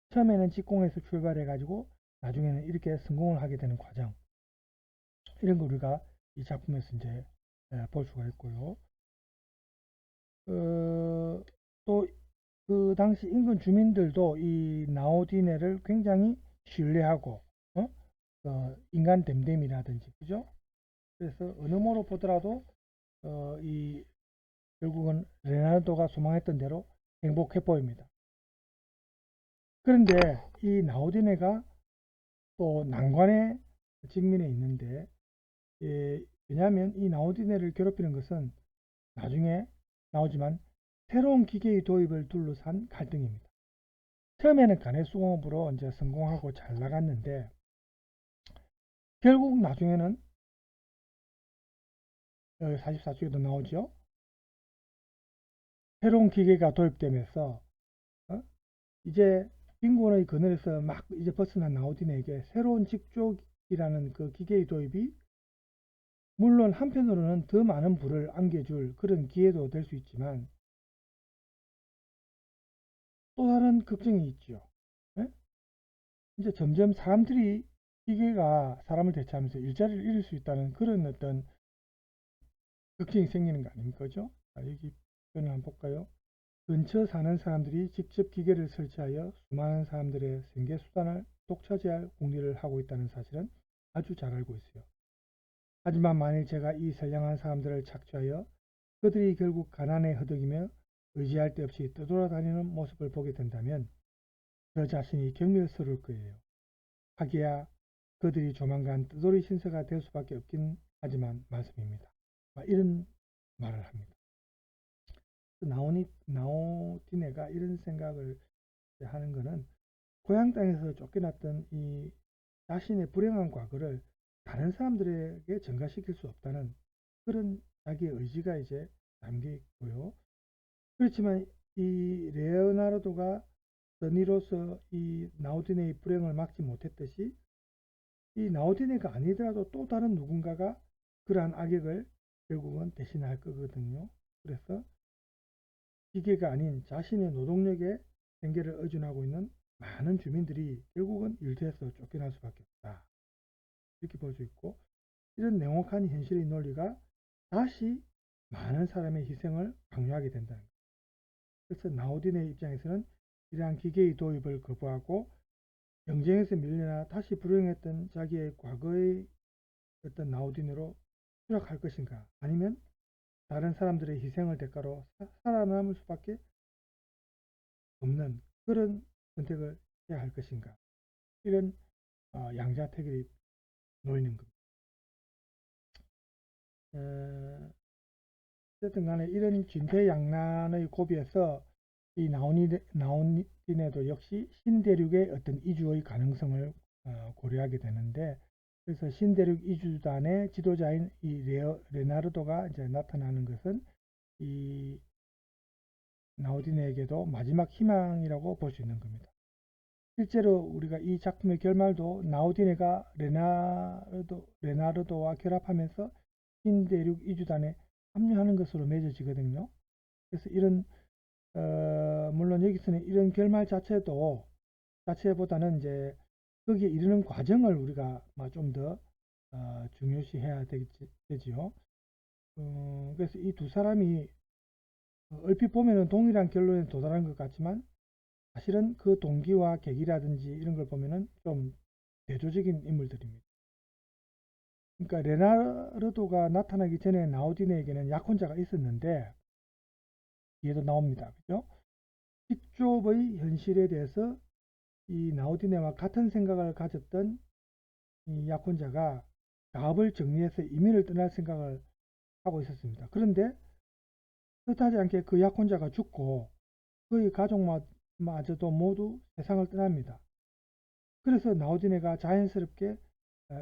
처음에는 직공에서 출발해 가지고 나중에는 이렇게 성공을 하게 되는 과정, 이런 거 우리가 이 작품에서 이제 볼 수가 있고요. 또 그 당시 인근 주민들도 이 나우디네를 굉장히 신뢰하고 인간 됨됨이라든지, 그죠? 그래서 어느 모로 보더라도 이 결국은 레나르도가 소망했던 대로 행복해 보입니다. 그런데 이 나우디네가 또 난관에 직면해 있는데, 왜냐하면 이 나우디네를 괴롭히는 것은 나중에 나오지만 새로운 기계의 도입을 둘러싼 갈등입니다. 처음에는 가내수공업으로 이제 성공하고 잘 나갔는데, 결국 나중에는 44쪽에도 나오죠. 새로운 기계가 도입되면서 이제 빈곤의 그늘에서 막 이제 벗어난 나우디네에게 새로운 직족이라는 그 기계의 도입이 물론 한편으로는 더 많은 부를 안겨줄 그런 기회도 될 수 있지만 또 다른 걱정이 있죠. 이제 점점 사람들이 기계가 사람을 대체하면서 일자리를 잃을 수 있다는 그런 어떤 걱정이 생기는 거 아닙니까? 그죠? 자, 여기 표현을 한번 볼까요? 근처 사는 사람들이 직접 기계를 설치하여 수많은 사람들의 생계 수단을 독차지할 공리를 하고 있다는 사실은 아주 잘 알고 있어요. 하지만 만일 제가 이 선량한 사람들을 착취하여 그들이 결국 가난에 허덕이며 의지할 데 없이 떠돌아다니는 모습을 보게 된다면 저 자신이 경멸스러울 거예요. 하기야 그들이 조만간 뜨돌이 신세가 될 수밖에 없긴 하지만 말씀입니다. 이런 말을 합니다. 나오디네가 이런 생각을 하는 것은 고향 땅에서 쫓겨났던 이 자신의 불행한 과거를 다른 사람들에게 전가시킬 수 없다는 그런 자기의 의지가 이제 담겨 있고요. 그렇지만 이 레오나르도가 선의로서 이 나우디네의 불행을 막지 못했듯이 이 나우디네가 아니더라도 또 다른 누군가가 그러한 악역을 결국은 대신할 거거든요. 그래서 기계가 아닌 자신의 노동력에 생계를 의존하고 있는 많은 주민들이 결국은 일터에서 쫓겨날 수밖에 없다. 이렇게 볼 수 있고, 이런 냉혹한 현실의 논리가 다시 많은 사람의 희생을 강요하게 된다는 것. 그래서 나우딘의 입장에서는 이러한 기계의 도입을 거부하고 경쟁에서 밀려나 다시 불행했던 자기의 과거의 어떤 나우딘으로 추락할 것인가, 아니면 다른 사람들의 희생을 대가로 살아남을 수밖에 없는 그런 선택을 해야 할 것인가, 이런 양자택일이 놓이는 겁니다. 어쨌든 간에 이런 진퇴양난의 고비에서 이 나온디네도 역시 신대륙의 어떤 이주의 가능성을 고려하게 되는데, 그래서 신대륙 이주단의 지도자인 이 레나르도가 이제 나타나는 것은 이 나우디네에게도 마지막 희망이라고 볼 수 있는 겁니다. 실제로 우리가 이 작품의 결말도 나우디네가 레나르도와 결합하면서 신대륙 이주단에 합류하는 것으로 맺어지거든요. 그래서 이런 물론 여기서는 이런 결말 자체보다는 이제 거기에 이르는 과정을 우리가 좀 더 중요시해야 되지요. 그래서 이 두 사람이 얼핏 보면은 동일한 결론에 도달한 것 같지만 사실은 그 동기와 계기라든지 이런 걸 보면은 좀 대조적인 인물들입니다. 그러니까 레나르도가 나타나기 전에 나우디네에게는 약혼자가 있었는데, 뒤에도 나옵니다. 그죠? 직좁의 현실에 대해서 이 나우디네와 같은 생각을 가졌던 이 약혼자가 가업을 정리해서 이민을 떠날 생각을 하고 있었습니다. 그런데 뜻하지 않게 그 약혼자가 죽고 그의 가족마저도 모두 세상을 떠납니다. 그래서 나우디네가 자연스럽게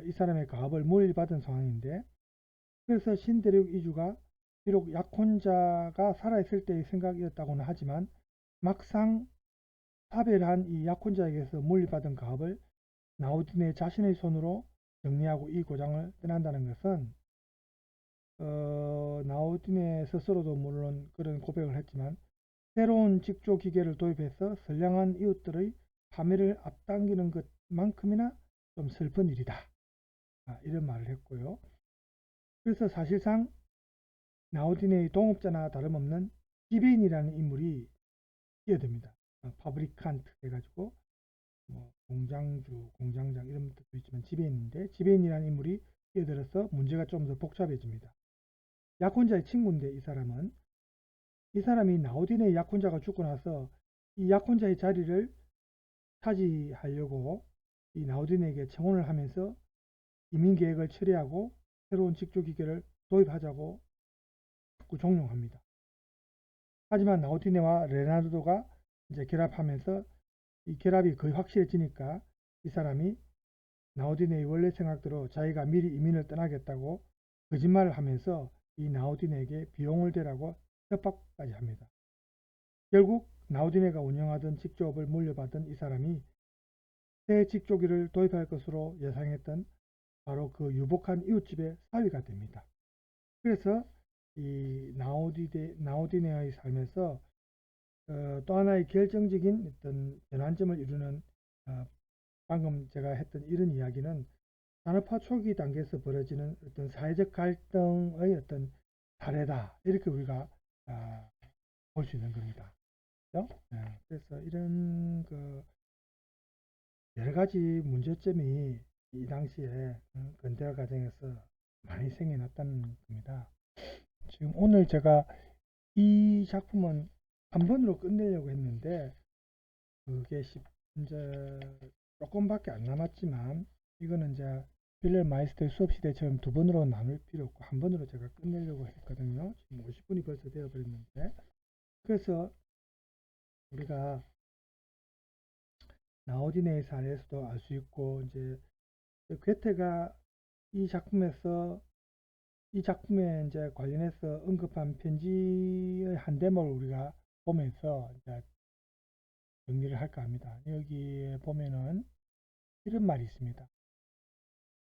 이 사람의 가업을 물려받은 상황인데, 그래서 신대륙 이주가 비록 약혼자가 살아있을 때의 생각이었다고는 하지만 막상 사별한 이 약혼자에게서 물려받은 가업을 나우디네 자신의 손으로 정리하고 이 고장을 떠난다는 것은 나우디네 스스로도 물론 그런 고백을 했지만 새로운 직조 기계를 도입해서 선량한 이웃들의 파멸을 앞당기는 것만큼이나 좀 슬픈 일이다. 이런 말을 했고요. 그래서 사실상 나우디네의 동업자나 다름없는 지배인이라는 인물이 끼어듭니다. 파브리칸트 해가지고 공장주, 공장장 이런 것도 있지만 지배인인데, 지배인이라는 인물이 끼어들어서 문제가 좀 더 복잡해집니다. 약혼자의 친구인데 이 사람이 나우디네의 약혼자가 죽고 나서 이 약혼자의 자리를 차지하려고 이 나우디네에게 청혼을 하면서 이민 계획을 처리하고 새로운 직조 기계를 도입하자고 자꾸 종용합니다. 하지만 나우디네와 레나르도가 이제 결합하면서 이 결합이 거의 확실해지니까 이 사람이 나우디네의 원래 생각대로 자기가 미리 이민을 떠나겠다고 거짓말을 하면서 이 나우디네에게 비용을 대라고 협박까지 합니다. 결국 나우디네가 운영하던 직조업을 물려받은 이 사람이 새 직조기를 도입할 것으로 예상했던 바로 그 유복한 이웃집의 사위가 됩니다. 그래서 이 나우디네의 삶에서 또 하나의 결정적인 어떤 전환점을 이루는 방금 제가 했던 이런 이야기는 산업화 초기 단계에서 벌어지는 어떤 사회적 갈등의 어떤 사례다. 이렇게 우리가 볼 수 있는 겁니다. 그렇죠? 그래서 이런 그 여러 가지 문제점이 이 당시에 근대화 과정에서 많이 생겨났다는 겁니다. 지금 오늘 제가 이 작품은 한 번으로 끝내려고 했는데 그게 이제 조금밖에 안 남았지만 이거는 이제 빌렐 마이스터의 수업 시대처럼 두 번으로 나눌 필요 없고 한 번으로 제가 끝내려고 했거든요. 지금 50분이 벌써 되어 버렸는데 그래서 우리가 나우디네의 사례에서도 알 수 있고 이제 괴테가 이 작품에서 이 작품에 이제 관련해서 언급한 편지의 한 대목을 우리가 보면서 이제 정리를 할까 합니다. 여기에 보면은 이런 말이 있습니다.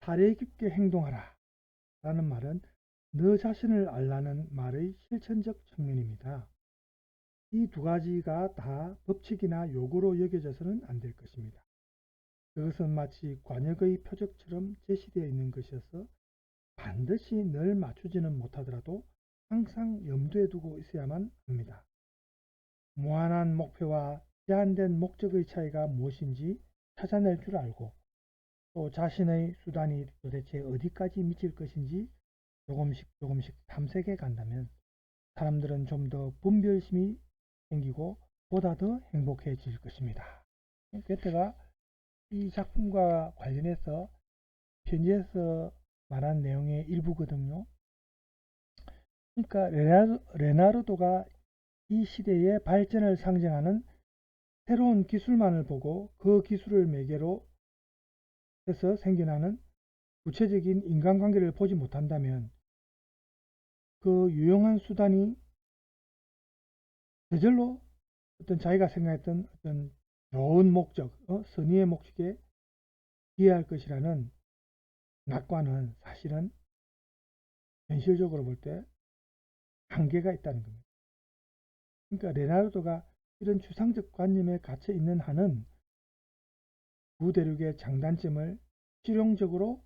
사려 깊게 행동하라 라는 말은 너 자신을 알라는 말의 실천적 측면입니다. 이 두 가지가 다 법칙이나 요구로 여겨져서는 안 될 것입니다. 그것은 마치 관역의 표적처럼 제시되어 있는 것이어서 반드시 늘 맞추지는 못하더라도 항상 염두에 두고 있어야만 합니다. 무한한 목표와 제한된 목적의 차이가 무엇인지 찾아낼 줄 알고 또 자신의 수단이 도대체 어디까지 미칠 것인지 조금씩 탐색해 간다면 사람들은 좀 더 분별심이 생기고 보다 더 행복해질 것입니다. 괴테가 이 작품과 관련해서 편지에서 말한 내용의 일부거든요. 그러니까 레나르도가 이 시대의 발전을 상징하는 새로운 기술만을 보고 그 기술을 매개로 해서 생겨나는 구체적인 인간관계를 보지 못한다면 그 유용한 수단이 저절로 어떤 자기가 생각했던 어떤 좋은 목적, 선의의 목적에 기여할 것이라는 낙관은 사실은 현실적으로 볼 때 한계가 있다는 겁니다. 그러니까 레나르도가 이런 추상적 관념에 갇혀 있는 한은 구대륙의 장단점을 실용적으로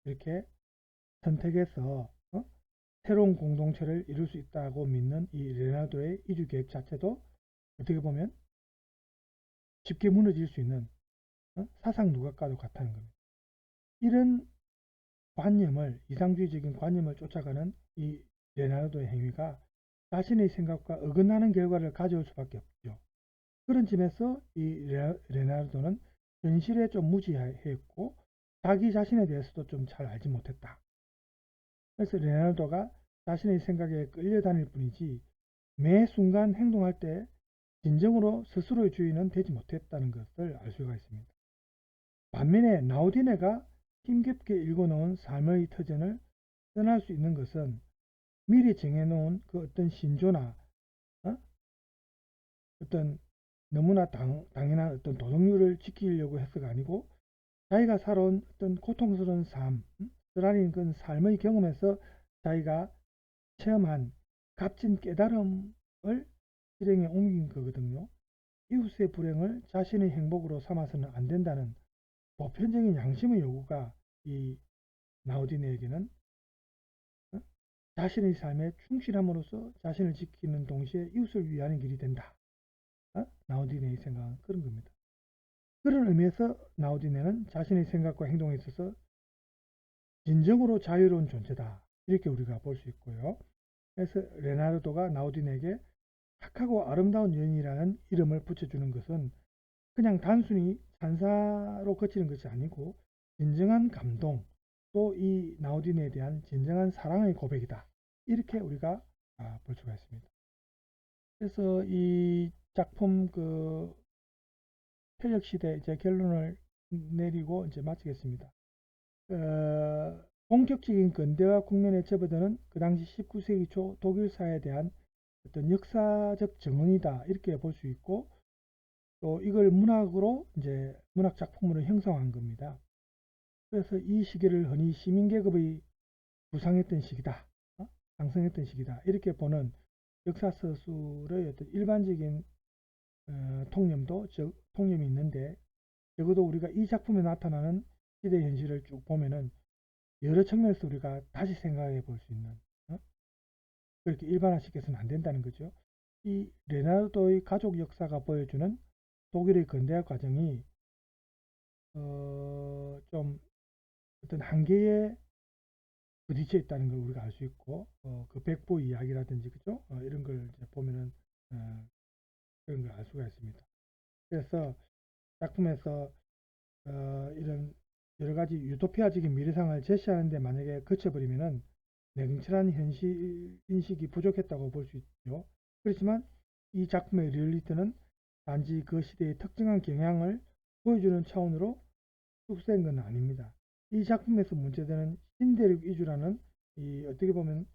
이렇게 선택해서 새로운 공동체를 이룰 수 있다고 믿는 이 레나르도의 이주 계획 자체도 어떻게 보면 쉽게 무너질 수 있는 사상 누각과도 같다는 겁니다. 이런 관념을 이상주의적인 관념을 쫓아가는 이 레나르도의 행위가 자신의 생각과 어긋나는 결과를 가져올 수밖에 없죠. 그런 점에서 이 레나르도는 현실에 좀 무지했고 자기 자신에 대해서도 좀 잘 알지 못했다. 그래서 레나르도가 자신의 생각에 끌려다닐 뿐이지 매 순간 행동할 때 진정으로 스스로의 주인은 되지 못했다는 것을 알 수가 있습니다. 반면에 나우디네가 힘겹게 읽어놓은 삶의 터전을 떠날 수 있는 것은 미리 정해놓은 그 어떤 신조나 어떤 너무나 당연한 어떤 도덕률을 지키려고 해서가 아니고 자기가 살아온 어떤 고통스러운 삶, 쓰라린 그 삶의 경험에서 자기가 체험한 값진 깨달음을 실행에 옮긴 거거든요. 이웃의 불행을 자신의 행복으로 삼아서는 안 된다는 보편적인 양심의 요구가 이 나우디네에게는 자신의 삶에 충실함으로써 자신을 지키는 동시에 이웃을 위하는 길이 된다. 나우디네의 생각은 그런 겁니다. 그런 의미에서 나우디네는 자신의 생각과 행동에 있어서 진정으로 자유로운 존재다. 이렇게 우리가 볼 수 있고요. 그래서 레나르도가 나우디네에게 착하고 아름다운 여인이라는 이름을 붙여주는 것은 그냥 단순히 찬사로 그치는 것이 아니고 진정한 감동, 또 이 나우디네에 대한 진정한 사랑의 고백이다. 이렇게 우리가 볼 수가 있습니다. 그래서 이 작품 그 편력시대 이제 결론을 내리고 이제 마치겠습니다. 본격적인 근대화 국면에 접어드는 그 당시 19세기 초 독일 사회에 대한 어떤 역사적 정언이다 이렇게 볼 수 있고 또 이걸 문학으로 이제 문학 작품으로 형성한 겁니다. 그래서 이 시기를 흔히 시민계급의 부상했던 시기다, 상승했던 시기다 이렇게 보는 역사 서술의 어떤 일반적인 통념이 있는데 적어도 우리가 이 작품에 나타나는 시대 현실을 쭉 보면은 여러 측면에서 우리가 다시 생각해 볼 수 있는, 그렇게 일반화시켜서는 안 된다는 거죠. 이 레나르도의 가족 역사가 보여주는 독일의 근대화 과정이 좀 어떤 한계에 부딪혀 있다는 걸 우리가 알 수 있고, 그 백보 이야기라든지 그죠? 이런 걸 이제 보면은 그런 걸 알 수가 있습니다. 그래서 작품에서 이런 여러 가지 유토피아적인 미래상을 제시하는데 만약에 그쳐버리면은 냉철한 현실 인식이 부족했다고 볼 수 있죠. 그렇지만 이 작품의 리얼리티는 단지 그 시대의 특정한 경향을 보여주는 차원으로 흡수된 건 아닙니다. 이 작품에서 문제되는 신대륙 이주라는 이 어떻게 보면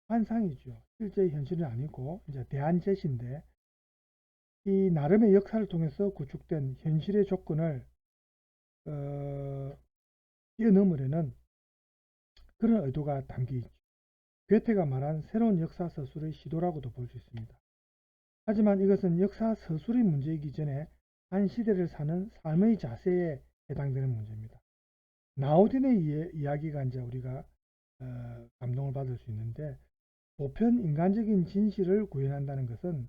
환상이죠. 실제 현실은 아니고 이제 대안제시인데 이 나름의 역사를 통해서 구축된 현실의 조건을 뛰어넘으려는 그런 의도가 담겨 있죠. 괴테가 말한 새로운 역사 서술의 시도라고도 볼 수 있습니다. 하지만 이것은 역사 서술의 문제이기 전에 한 시대를 사는 삶의 자세에 해당되는 문제입니다. 나우딘의 이야기가 이제 우리가 감동을 받을 수 있는데 보편 인간적인 진실을 구현한다는 것은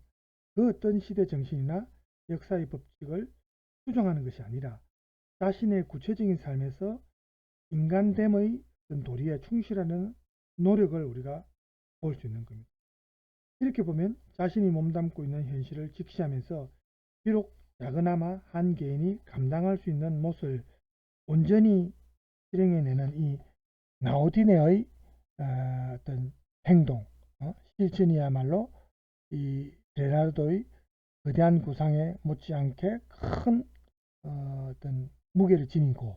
그 어떤 시대 정신이나 역사의 법칙을 수정하는 것이 아니라 자신의 구체적인 삶에서 인간됨의 도리에 충실하는 노력을 우리가 볼 수 있는 겁니다. 이렇게 보면 자신이 몸담고 있는 현실을 직시하면서 비록 작으나마 한 개인이 감당할 수 있는 몫을 온전히 실행해내는 이 나우디네의 어떤 행동, 실천이야말로 이 레나르도의 거대한 구상에 못지않게 큰 어떤 무게를 지니고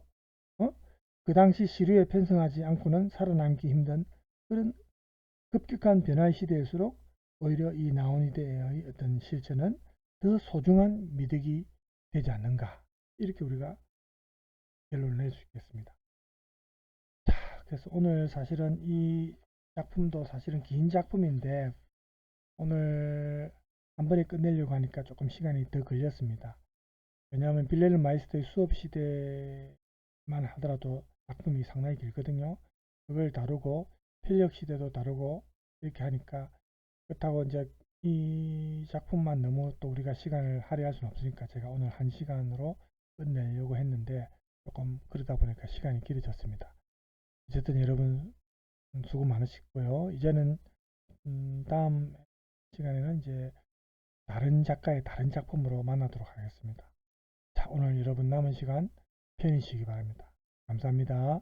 그 당시 시류에 편성하지 않고는 살아남기 힘든 그런 급격한 변화의 시대일수록 오히려 이 나오니데의 어떤 실천은 더 소중한 미덕이 되지 않는가 이렇게 우리가 결론을 낼 수 있겠습니다. 자, 그래서 오늘 사실은 이 작품도 사실은 긴 작품인데 오늘 한 번에 끝내려고 하니까 조금 시간이 더 걸렸습니다. 왜냐하면 빌레르 마이스터의 수업 시대만 하더라도 작품이 상당히 길거든요. 그걸 다루고 필력 시대도 다루고 이렇게 하니까 그렇다고 이제 이 작품만 너무 또 우리가 시간을 할애할 수는 없으니까 제가 오늘 1시간으로 끝내려고 했는데 조금 그러다 보니까 시간이 길어졌습니다. 어쨌든 여러분 수고 많으시고요. 이제는 다음 시간에는 이제 다른 작가의 다른 작품으로 만나도록 하겠습니다. 자, 오늘 여러분 남은 시간 편히 쉬기 바랍니다. 감사합니다.